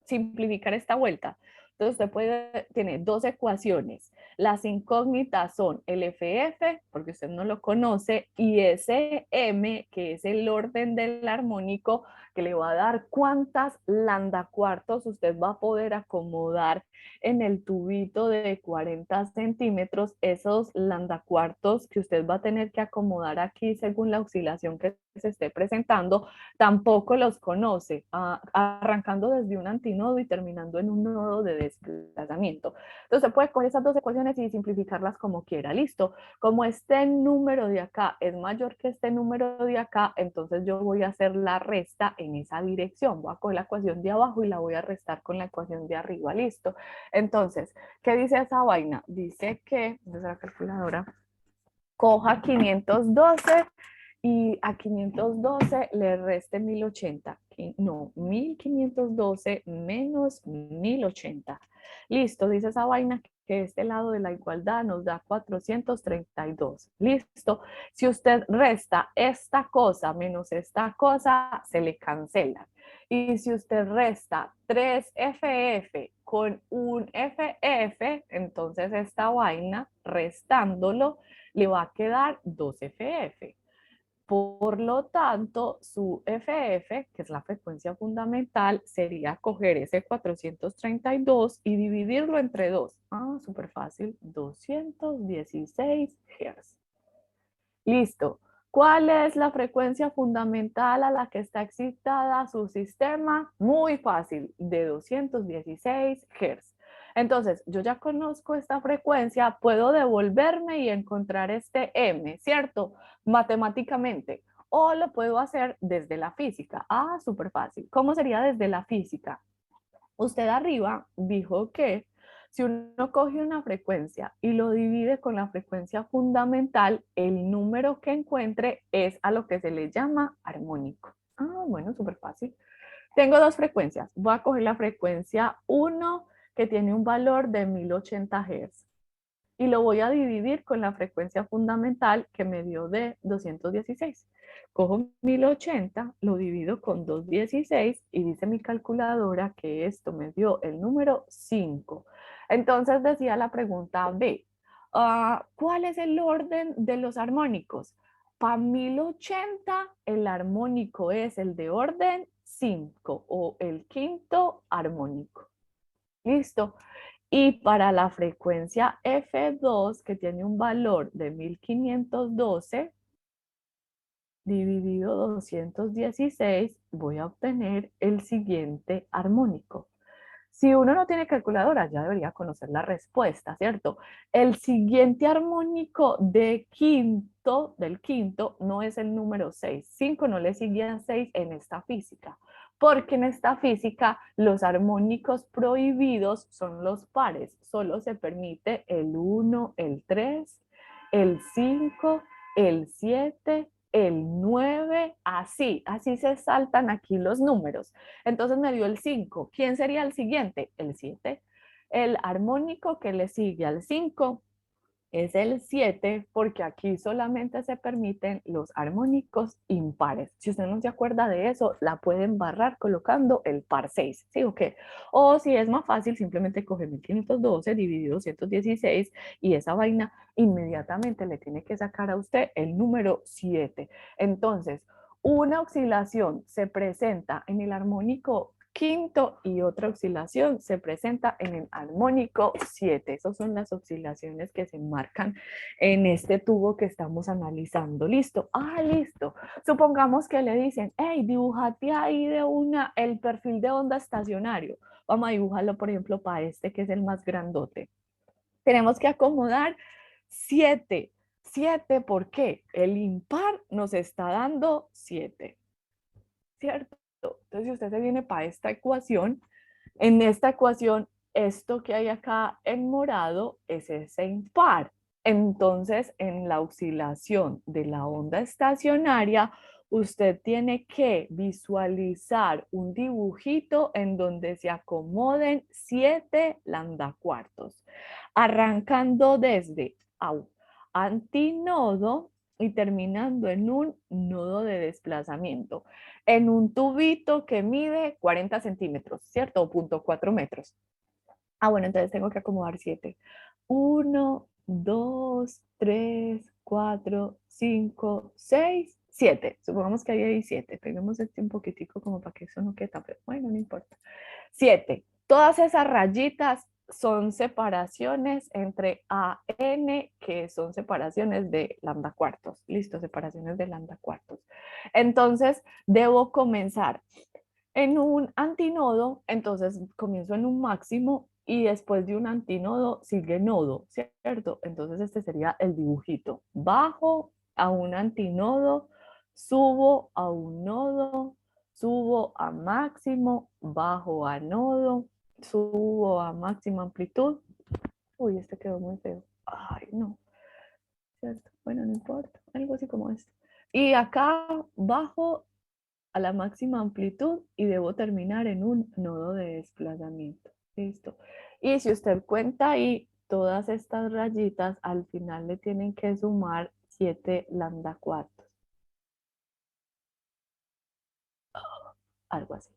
simplificar esta vuelta. Entonces usted tiene dos ecuaciones. Las incógnitas son el FF, porque usted no lo conoce, y ese M, que es el orden del armónico, que le va a dar cuántas lambda cuartos usted va a poder acomodar en el tubito de 40 centímetros. Esos lambda cuartos que usted va a tener que acomodar aquí según la oscilación que se esté presentando, tampoco los conoce, arrancando desde un antinodo y terminando en un nodo de desplazamiento. Entonces puede coger esas dos ecuaciones y simplificarlas como quiera. Listo. Como este número de acá es mayor que este número de acá, entonces yo voy a hacer la resta en esa dirección. Voy a coger la ecuación de abajo y la voy a restar con la ecuación de arriba. Listo. Entonces, ¿qué dice esa vaina? Dice que, desde la calculadora, coja 512 y a 512 le reste 1080. No, 1512 menos 1080. Listo, dice esa vaina que este lado de la igualdad nos da 432. Listo. Si usted resta esta cosa menos esta cosa, se le cancela. Y si usted resta 3FF con un FF, entonces esta vaina, restándolo, le va a quedar 2FF. Por lo tanto, su FF, que es la frecuencia fundamental, sería coger ese 432 y dividirlo entre 2. Ah, súper fácil, 216 Hz. Listo. ¿Cuál es la frecuencia fundamental a la que está excitada su sistema? Muy fácil, de 216 Hz. Entonces, yo ya conozco esta frecuencia, puedo devolverme y encontrar este M, ¿cierto? Matemáticamente. O lo puedo hacer desde la física. Ah, súper fácil. ¿Cómo sería desde la física? Usted arriba dijo que si uno coge una frecuencia y lo divide con la frecuencia fundamental, el número que encuentre es a lo que se le llama armónico. Ah, bueno, súper fácil. Tengo dos frecuencias. Voy a coger la frecuencia 1, que tiene un valor de 1080 Hz, y lo voy a dividir con la frecuencia fundamental que me dio de 216. Cojo 1080, lo divido con 216 y dice mi calculadora que esto me dio el número 5. Entonces decía la pregunta B, ¿cuál es el orden de los armónicos? Para 1080 el armónico es el de orden 5 o el quinto armónico. Listo. Y para la frecuencia F2, que tiene un valor de 1512, dividido 216, voy a obtener el siguiente armónico. Si uno no tiene calculadora, ya debería conocer la respuesta, ¿cierto? El siguiente armónico del quinto, no es el número 6. 5 no le sigue a 6 en esta física, porque en esta física los armónicos prohibidos son los pares. Solo se permite el 1, el 3, el 5, el 7, el 9, así se saltan aquí los números. Entonces me dio el 5. ¿Quién sería el siguiente? El 7. El armónico que le sigue al 5 es el 7, porque aquí solamente se permiten los armónicos impares. Si usted no se acuerda de eso, la pueden barrar colocando el par 6, ¿sí o qué? O si es más fácil, simplemente coge 1512 dividido 216 y esa vaina inmediatamente le tiene que sacar a usted el número 7. Entonces, una oscilación se presenta en el armónico quinto y otra oscilación se presenta en el armónico 7. Esas son las oscilaciones que se marcan en este tubo que estamos analizando. ¿Listo? Ah, listo. Supongamos que le dicen, hey, dibújate ahí de una el perfil de onda estacionario. Vamos a dibujarlo, por ejemplo, para este que es el más grandote. Tenemos que acomodar 7. 7, ¿por qué? El impar nos está dando 7, ¿cierto? Entonces, si usted se viene para esta ecuación, en esta ecuación, esto que hay acá en morado es ese impar. Entonces, en la oscilación de la onda estacionaria, usted tiene que visualizar un dibujito en donde se acomoden 7 lambda cuartos, arrancando desde antinodo y terminando en un nodo de desplazamiento, en un tubito que mide 40 centímetros, ¿cierto? O 0.4 metros. Ah, bueno, entonces tengo que acomodar 7. 1, 2, 3, 4, 5, 6, 7. Supongamos que ahí hay 7. Pegamos este un poquitico como para que eso no quede tan feo. Bueno, no importa. 7. Todas esas rayitas son separaciones entre A, N, que son separaciones de lambda cuartos. Listo, separaciones de lambda cuartos. Entonces, debo comenzar en un antinodo, entonces comienzo en un máximo y después de un antinodo sigue nodo, ¿cierto? Entonces este sería el dibujito. Bajo a un antinodo, subo a un nodo, subo a máximo, bajo a nodo, subo a máxima amplitud. Uy, este quedó muy feo. Ay, no, ¿cierto? Bueno, no importa, algo así como esto. Y acá bajo a la máxima amplitud y debo terminar en un nodo de desplazamiento. Listo. Y si usted cuenta ahí, todas estas rayitas al final le tienen que sumar 7 lambda cuartos. Algo así.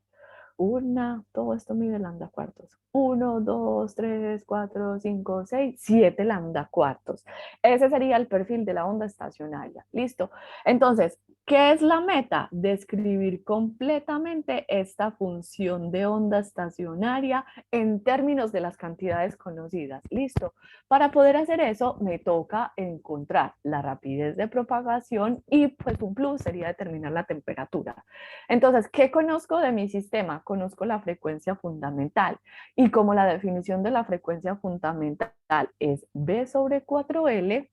Todo esto mide lambda cuartos. 1, 2, 3, 4, 5, 6, 7 lambda cuartos. Ese sería el perfil de la onda estacionaria. Listo. Entonces, ¿qué es la meta? Describir completamente esta función de onda estacionaria en términos de las cantidades conocidas. Listo. Para poder hacer eso, me toca encontrar la rapidez de propagación y pues un plus sería determinar la temperatura. Entonces, ¿qué conozco de mi sistema? Conozco la frecuencia fundamental y como la definición de la frecuencia fundamental es B sobre 4L,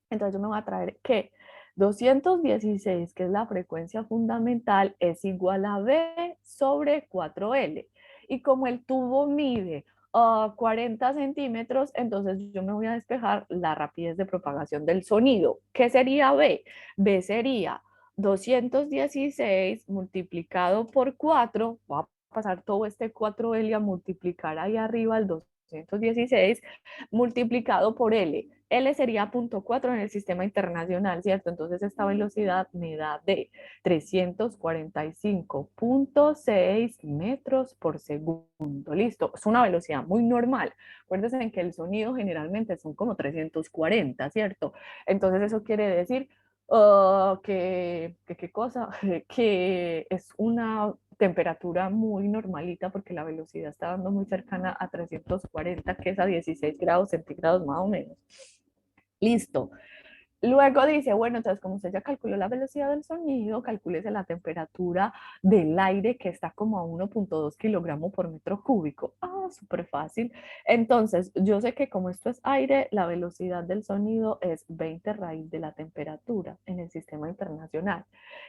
entonces yo me voy a traer que 216, que es la frecuencia fundamental, es igual a B sobre 4L. Y como el tubo mide 40 centímetros, entonces yo me voy a despejar la rapidez de propagación del sonido. ¿Qué sería B? B sería 216 multiplicado por 4, voy a pasar todo este 4L a multiplicar ahí arriba el 216 multiplicado por L. L sería 0.4 en el sistema internacional, ¿cierto? Entonces esta velocidad me da de 345.6 metros por segundo. Listo, es una velocidad muy normal. Acuérdense en que el sonido generalmente son como 340, ¿cierto? Entonces eso quiere decir ¿qué cosa? Que es una temperatura muy normalita porque la velocidad está dando muy cercana a 340, que es a 16 grados centígrados más o menos. Listo. Luego dice, bueno, entonces como usted ya calculó la velocidad del sonido, calcúlese la temperatura del aire que está como a 1.2 kilogramos por metro cúbico. Ah, súper fácil. Entonces, yo sé que como esto es aire, la velocidad del sonido es 20 raíz de la temperatura en el sistema internacional.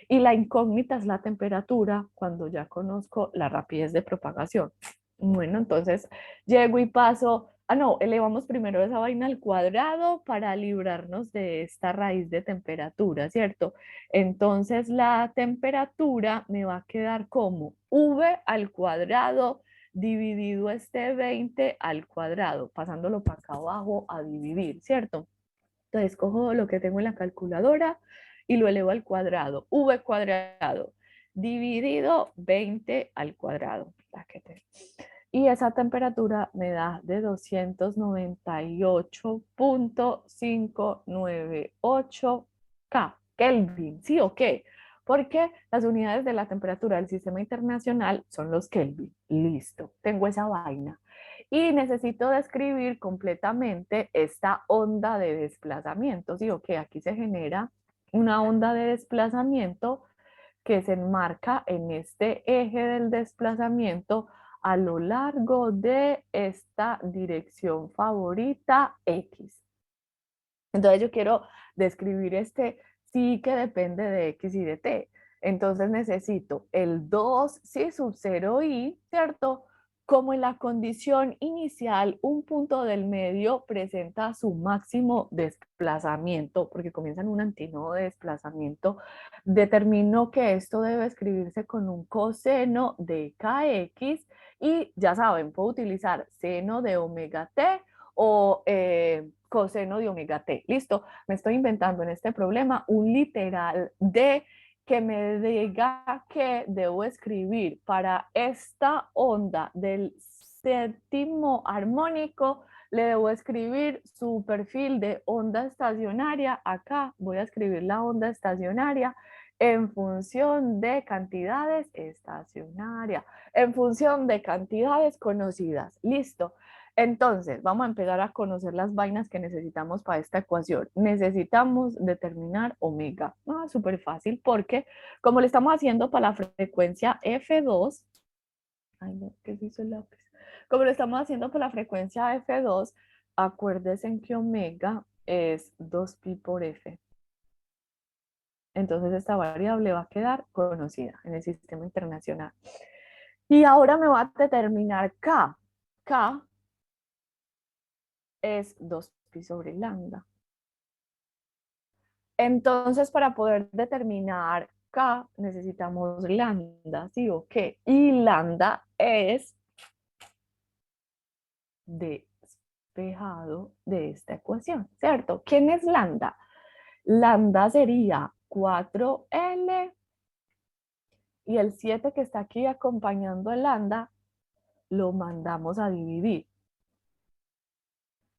Y la incógnita es la temperatura cuando ya conozco la rapidez de propagación. Bueno, entonces llego y paso, no, elevamos primero esa vaina al cuadrado para librarnos de esta raíz de temperatura, ¿cierto? Entonces la temperatura me va a quedar como V al cuadrado dividido este 20 al cuadrado, pasándolo para acá abajo a dividir, ¿cierto? Entonces cojo lo que tengo en la calculadora y lo elevo al cuadrado, V cuadrado dividido 20 al cuadrado. Y esa temperatura me da de 298.598 K, Kelvin, ¿sí o qué? Porque las unidades de la temperatura del sistema internacional son los Kelvin. Listo, tengo esa vaina. Y necesito describir completamente esta onda de desplazamiento, ¿sí o qué? Aquí se genera una onda de desplazamiento que se enmarca en este eje del desplazamiento a lo largo de esta dirección favorita X. Entonces yo quiero describir este sí que depende de X y de T. Entonces necesito el 2 sí sub 0 y, ¿cierto? Como en la condición inicial, un punto del medio presenta su máximo desplazamiento, porque comienza en un antinodo de desplazamiento, determino que esto debe escribirse con un coseno de kx y ya saben, puedo utilizar seno de omega t o coseno de omega t. Listo, me estoy inventando en este problema un literal de que me diga que debo escribir para esta onda del séptimo armónico, le debo escribir su perfil de onda estacionaria. Acá voy a escribir la onda estacionaria en función de cantidades estacionaria, en función de cantidades conocidas. Listo. Entonces, vamos a empezar a conocer las vainas que necesitamos para esta ecuación. Necesitamos determinar omega. Ah, súper fácil, porque como le estamos haciendo para la frecuencia F2, ay no, ¿qué se hizo el lápiz? Como lo estamos haciendo por la frecuencia F2, acuérdense en que omega es 2pi por F. Entonces esta variable va a quedar conocida en el sistema internacional. Y ahora me va a determinar K. K es 2pi sobre lambda. Entonces, para poder determinar K, necesitamos lambda, ¿sí o qué? Y lambda es despejado de esta ecuación, ¿cierto? ¿Quién es lambda? Lambda sería 4L y el 7 que está aquí acompañando el lambda lo mandamos a dividir.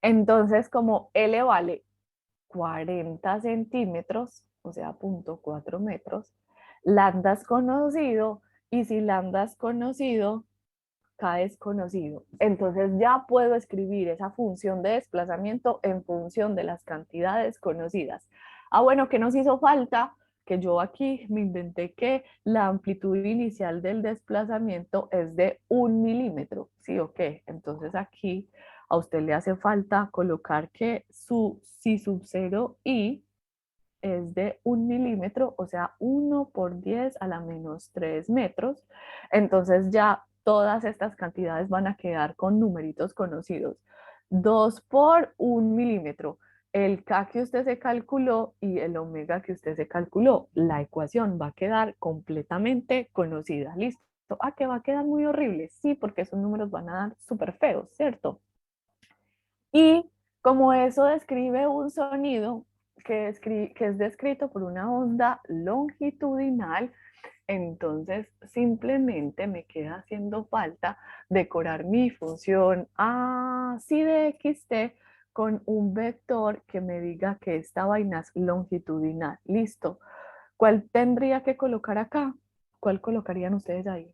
Entonces, como L vale 40 centímetros, o sea, 0.4 metros, lambda es conocido, y si lambda es conocido, K es conocido. Entonces ya puedo escribir esa función de desplazamiento en función de las cantidades conocidas. Ah, bueno, ¿qué nos hizo falta? Que yo aquí me inventé que la amplitud inicial del desplazamiento es de 1 milímetro, ¿sí o qué? Entonces aquí a usted le hace falta colocar que su si sub 0 i es de 1 milímetro, o sea, 1 por 10 a la menos 3 metros. Entonces ya todas estas cantidades van a quedar con numeritos conocidos. 2 por 1 milímetro. El K que usted se calculó y el omega que usted se calculó. La ecuación va a quedar completamente conocida. ¿Listo? Ah, que va a quedar muy horrible. Sí, porque esos números van a dar súper feos, ¿cierto? Y como eso describe un sonido que es descrito por una onda longitudinal, entonces simplemente me queda haciendo falta decorar mi función así de xt con un vector que me diga que esta vaina es longitudinal. Listo. ¿Cuál tendría que colocar acá? ¿Cuál colocarían ustedes ahí?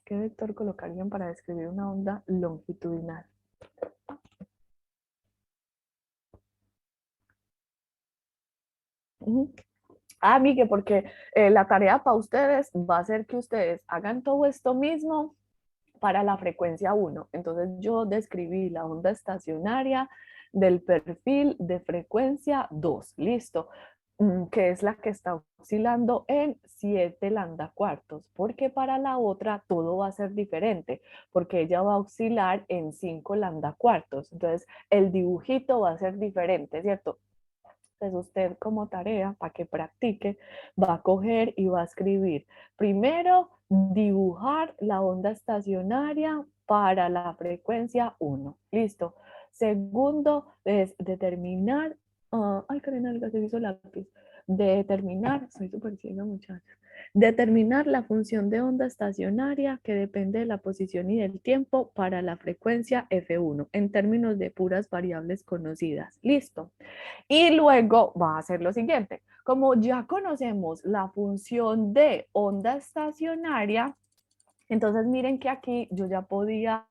¿Qué vector colocarían para describir una onda longitudinal? Ujú. Ah, Miguel, porque la tarea para ustedes va a ser que ustedes hagan todo esto mismo para la frecuencia 1. Entonces yo describí la onda estacionaria del perfil de frecuencia 2. Listo. Que es la que está oscilando en 7 lambda cuartos, porque para la otra todo va a ser diferente, porque ella va a oscilar en 5 lambda cuartos. Entonces el dibujito va a ser diferente, ¿cierto? Entonces usted como tarea, para que practique, va a coger y va a escribir primero dibujar la onda estacionaria para la frecuencia 1. Listo. Segundo es determinar, ay Karina, el se hizo lápiz. Determinar, soy súper ciega muchachos. Determinar la función de onda estacionaria que depende de la posición y del tiempo para la frecuencia F1 en términos de puras variables conocidas. Listo. Y luego va a hacer lo siguiente. Como ya conocemos la función de onda estacionaria, entonces miren que aquí yo ya podría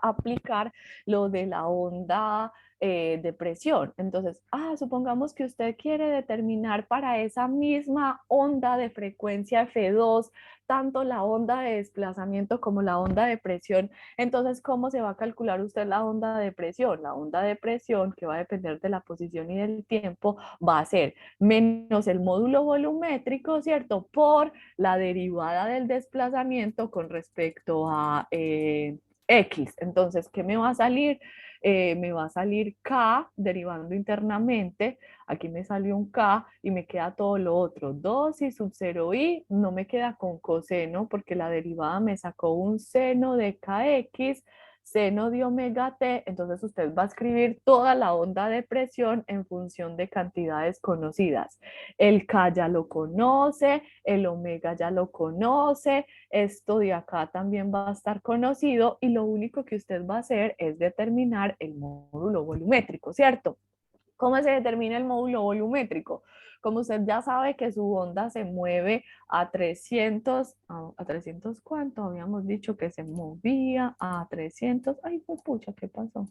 aplicar lo de la onda de presión. Entonces, supongamos que usted quiere determinar para esa misma onda de frecuencia F2, tanto la onda de desplazamiento como la onda de presión. Entonces, ¿cómo se va a calcular usted la onda de presión? La onda de presión, que va a depender de la posición y del tiempo, va a ser menos el módulo volumétrico, ¿cierto? Por la derivada del desplazamiento con respecto a X. Entonces, ¿qué me va a salir? Me va a salir K derivando internamente. Aquí me salió un K y me queda todo lo otro. 2 y sub 0i no me queda con coseno porque la derivada me sacó un seno de KX seno de omega t, entonces usted va a escribir toda la onda de presión en función de cantidades conocidas. El K ya lo conoce, el omega ya lo conoce, esto de acá también va a estar conocido y lo único que usted va a hacer es determinar el módulo volumétrico, ¿cierto? ¿Cómo se determina el módulo volumétrico? Como usted ya sabe que su onda se mueve a 300, ¿a 300 cuánto? Habíamos dicho que se movía a 300, ay, pues pucha, ¿qué pasó?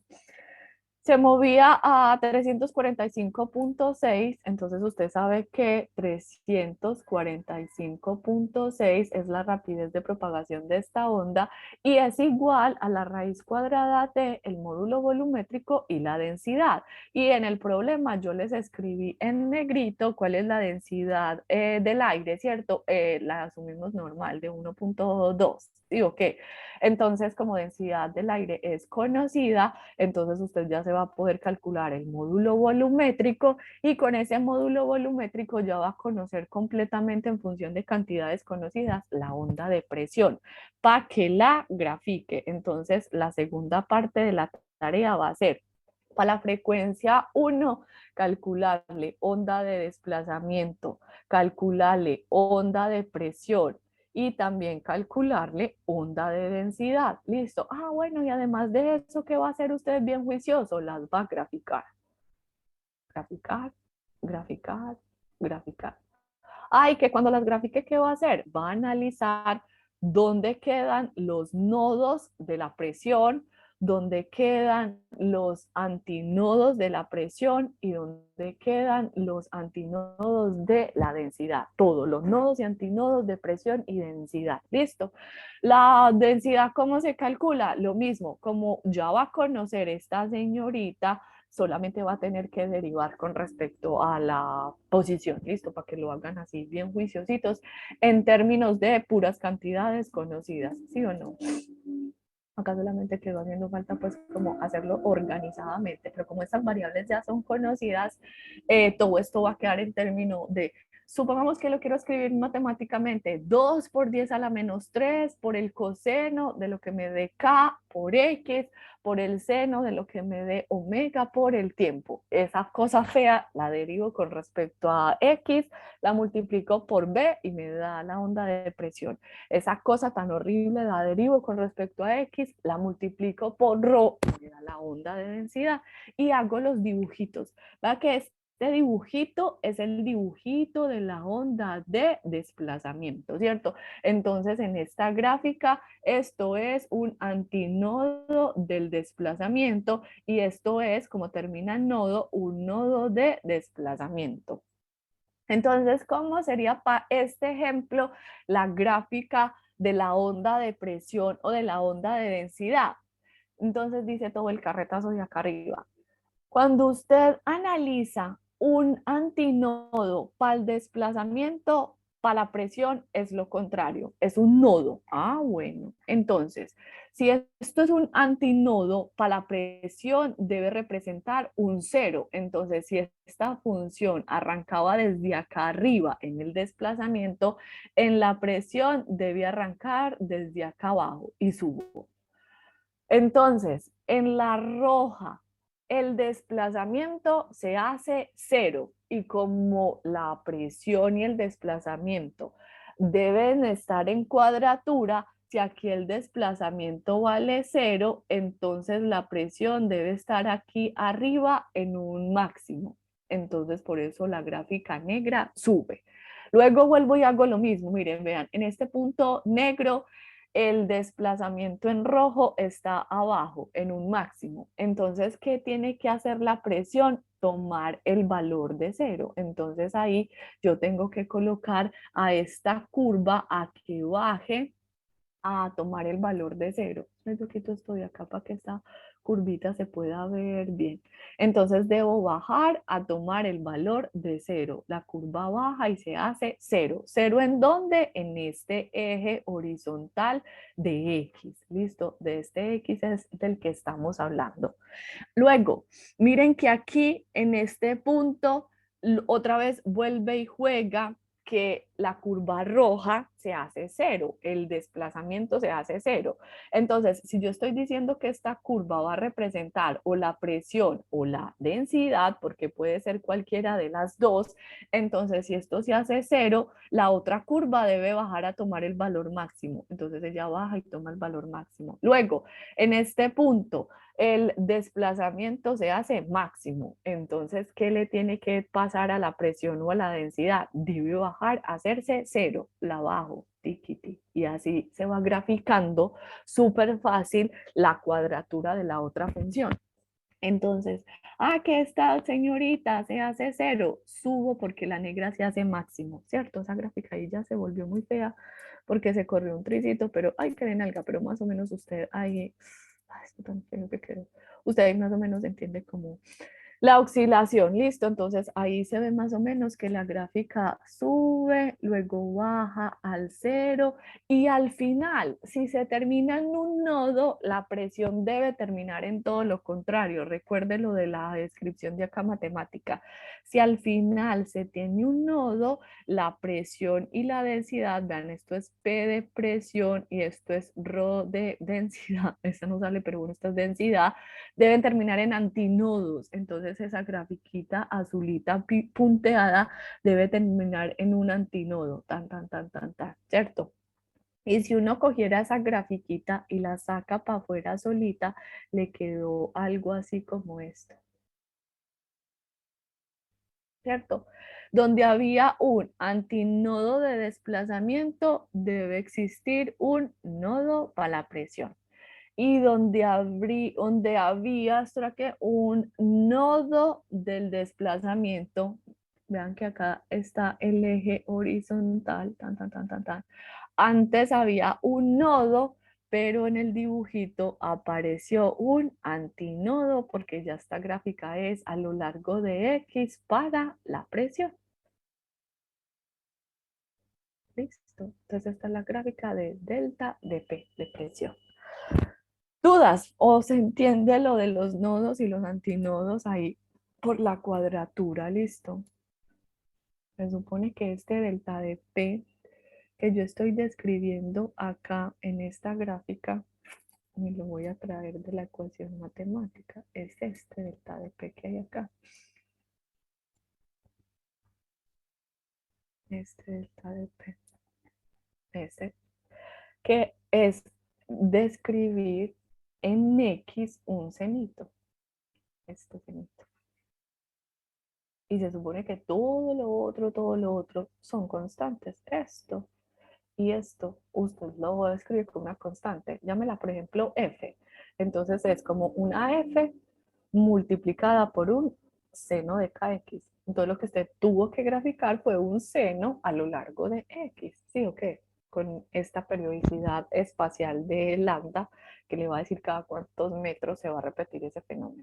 Se movía a 345.6, entonces usted sabe que 345.6 es la rapidez de propagación de esta onda y es igual a la raíz cuadrada de el módulo volumétrico y la densidad. Y en el problema yo les escribí en negrito cuál es la densidad del aire, ¿cierto? La asumimos normal de 1.2, ¿sí o qué? Entonces, como densidad del aire es conocida, entonces usted ya se va a poder calcular el módulo volumétrico y con ese módulo volumétrico ya va a conocer completamente en función de cantidades conocidas la onda de presión para que la grafique. Entonces, la segunda parte de la tarea va a ser para la frecuencia 1, calcularle onda de desplazamiento, calcularle onda de presión y también calcularle onda de densidad. Listo. Ah, bueno, y además de eso, ¿qué va a hacer usted bien juicioso? Las va a graficar. Graficar, graficar, graficar. Ay, que cuando las grafique, ¿qué va a hacer? Va a analizar dónde quedan los nodos de la presión, dónde quedan los antinodos de la presión y dónde quedan los antinodos de la densidad. Todos los nodos y antinodos de presión y densidad. Listo. La densidad, ¿cómo se calcula? Lo mismo, como ya va a conocer esta señorita, solamente va a tener que derivar con respecto a la posición, listo, para que lo hagan así bien juiciositos en términos de puras cantidades conocidas, ¿sí o no? Acá solamente quedó haciendo falta pues como hacerlo organizadamente, pero como estas variables ya son conocidas, todo esto va a quedar en términos de, supongamos que lo quiero escribir matemáticamente, 2 por 10 a la menos 3 por el coseno de lo que me dé K por X, por el seno de lo que me dé omega por el tiempo. Esa cosa fea la derivo con respecto a X, la multiplico por B y me da la onda de presión. Esa cosa tan horrible la derivo con respecto a X, la multiplico por ρ, me da la onda de densidad y hago los dibujitos. ¿Va? Que este dibujito es el dibujito de la onda de desplazamiento, ¿cierto? Entonces, en esta gráfica, esto es un antinodo del desplazamiento y esto es, como termina el nodo, un nodo de desplazamiento. Entonces, ¿cómo sería para este ejemplo la gráfica de la onda de presión o de la onda de densidad? Entonces dice todo el carretazo de acá arriba. Cuando usted analiza un antinodo para el desplazamiento, para la presión es lo contrario, es un nodo. Ah, bueno. Entonces, si esto es un antinodo, para la presión debe representar un cero. Entonces, si esta función arrancaba desde acá arriba en el desplazamiento, en la presión debe arrancar desde acá abajo y subo. Entonces, en la roja, el desplazamiento se hace cero y como la presión y el desplazamiento deben estar en cuadratura, si aquí el desplazamiento vale cero, entonces la presión debe estar aquí arriba en un máximo. Entonces, por eso la gráfica negra sube. Luego vuelvo y hago lo mismo. Miren, vean, en este punto negro el desplazamiento en rojo está abajo, en un máximo. Entonces, ¿qué tiene que hacer la presión? Tomar el valor de cero. Entonces ahí yo tengo que colocar a esta curva a que baje a tomar el valor de cero. Un poquito estoy acá para que esta curvita se pueda ver bien. Entonces debo bajar a tomar el valor de cero. La curva baja y se hace cero. ¿Cero en dónde? En este eje horizontal de X. ¿Listo? De este X es del que estamos hablando. Luego, miren que aquí en este punto otra vez vuelve y juega que la curva roja se hace cero, el desplazamiento se hace cero. Entonces, si yo estoy diciendo que esta curva va a representar o la presión o la densidad, porque puede ser cualquiera de las dos, entonces si esto se hace cero, la otra curva debe bajar a tomar el valor máximo. Entonces ella baja y toma el valor máximo. Luego, en este punto, el desplazamiento se hace máximo. Entonces, ¿qué le tiene que pasar a la presión o a la densidad? Debe bajar, hacerse cero, la bajo, tiquiti. Y así se va graficando súper fácil la cuadratura de la otra función. Entonces, que esta señorita se hace cero, subo porque la negra se hace máximo, ¿cierto? Esa gráfica ahí ya se volvió muy fea porque se corrió un tricito, pero, ay, que alga, pero más o menos usted ahí, esto tan feo que quedó, usted ahí más o menos entiende cómo la oscilación, listo, entonces ahí se ve más o menos que la gráfica sube, luego baja al cero y al final, si se termina en un nodo, la presión debe terminar en todo lo contrario. Recuerde lo de la descripción de acá matemática. Si al final se tiene un nodo, la presión y la densidad, vean, esto es P de presión y esto es ρ de densidad, esta no sale, pero bueno, esta es densidad, deben terminar en antinodos. Entonces esa grafiquita azulita punteada debe terminar en un antinodo, tan, tan, tan, tan, tan, ¿cierto? Y si uno cogiera esa grafiquita y la saca para afuera solita, le quedó algo así como esto, ¿cierto? Donde había un antinodo de desplazamiento, debe existir un nodo para la presión. Y donde había hasta que un nodo del desplazamiento, vean que acá está el eje horizontal, tan, tan, tan, tan, tan. Antes había un nodo, pero en el dibujito apareció un antinodo porque ya esta gráfica es a lo largo de X para la presión. Listo. Entonces esta es la gráfica de delta de P, de presión. ¿Dudas? ¿O se entiende lo de los nodos y los antinodos ahí por la cuadratura? Listo. Se supone que este delta de P que yo estoy describiendo acá en esta gráfica, me lo voy a traer de la ecuación matemática, es este delta de P que hay acá. Este delta de P. Ese. Que es describir en X un cenito. Este cenito. Y se supone que todo lo otro son constantes. Esto y esto, usted lo va a escribir como una constante. Llámela, por ejemplo, f. Entonces es como una f multiplicada por un seno de kx. Entonces lo que usted tuvo que graficar fue un seno a lo largo de x. ¿Sí o qué? Con esta periodicidad espacial de lambda, que le va a decir cada cuántos metros se va a repetir ese fenómeno.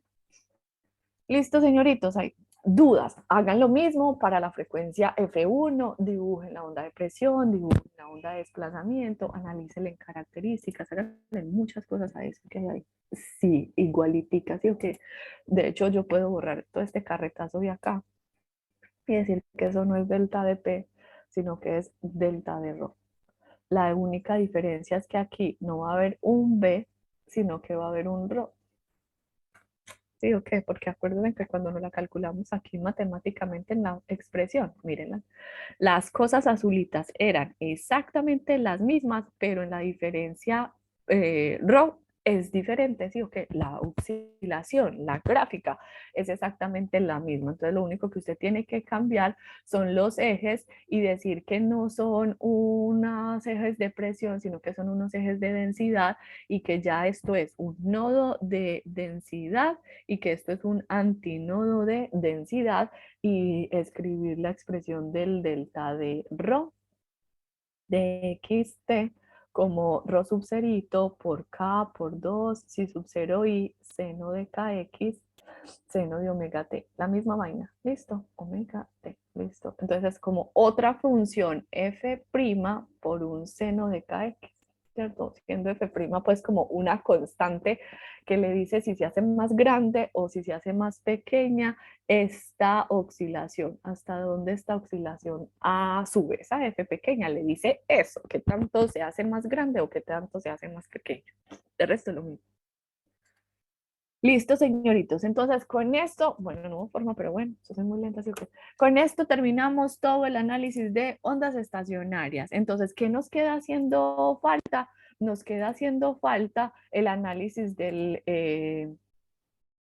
Listo, señoritos, hay dudas. Hagan lo mismo para la frecuencia F1, dibujen la onda de presión, dibujen la onda de desplazamiento, analícenle en características, háganle muchas cosas a eso que hay ahí. Sí, igualitica, sí o qué. De hecho, yo puedo borrar todo este carretazo de acá y decir que eso no es delta de P, sino que es delta de ρ. La única diferencia es que aquí no va a haber un B, sino que va a haber un ρ. ¿Sí o qué? Porque acuérdense que cuando nos la calculamos aquí matemáticamente en la expresión, mírenla, las cosas azulitas eran exactamente las mismas, pero en la diferencia ρ es diferente, ¿sí o qué? La oscilación, la gráfica es exactamente la misma. Entonces lo único que usted tiene que cambiar son los ejes y decir que no son unos ejes de presión, sino que son unos ejes de densidad y que ya esto es un nodo de densidad y que esto es un antinodo de densidad y escribir la expresión del delta de ρ de xt como ρ sub cerito por k por 2 si sub 0 y seno de kx seno de omega t, la misma vaina, listo, omega t, listo. Entonces es como otra función f' por un seno de kx. ¿cierto? Siendo F' pues como una constante que le dice si se hace más grande o si se hace más pequeña esta oscilación, hasta dónde esta oscilación a su vez a F pequeña le dice eso, qué tanto se hace más grande o qué tanto se hace más pequeño. De resto lo mismo. Listo, señoritos. Entonces, con esto, bueno, no hubo forma, pero bueno, eso es muy lenta. ¿Sí? Con esto terminamos todo el análisis de ondas estacionarias. Entonces, ¿qué nos queda haciendo falta? Nos queda haciendo falta el análisis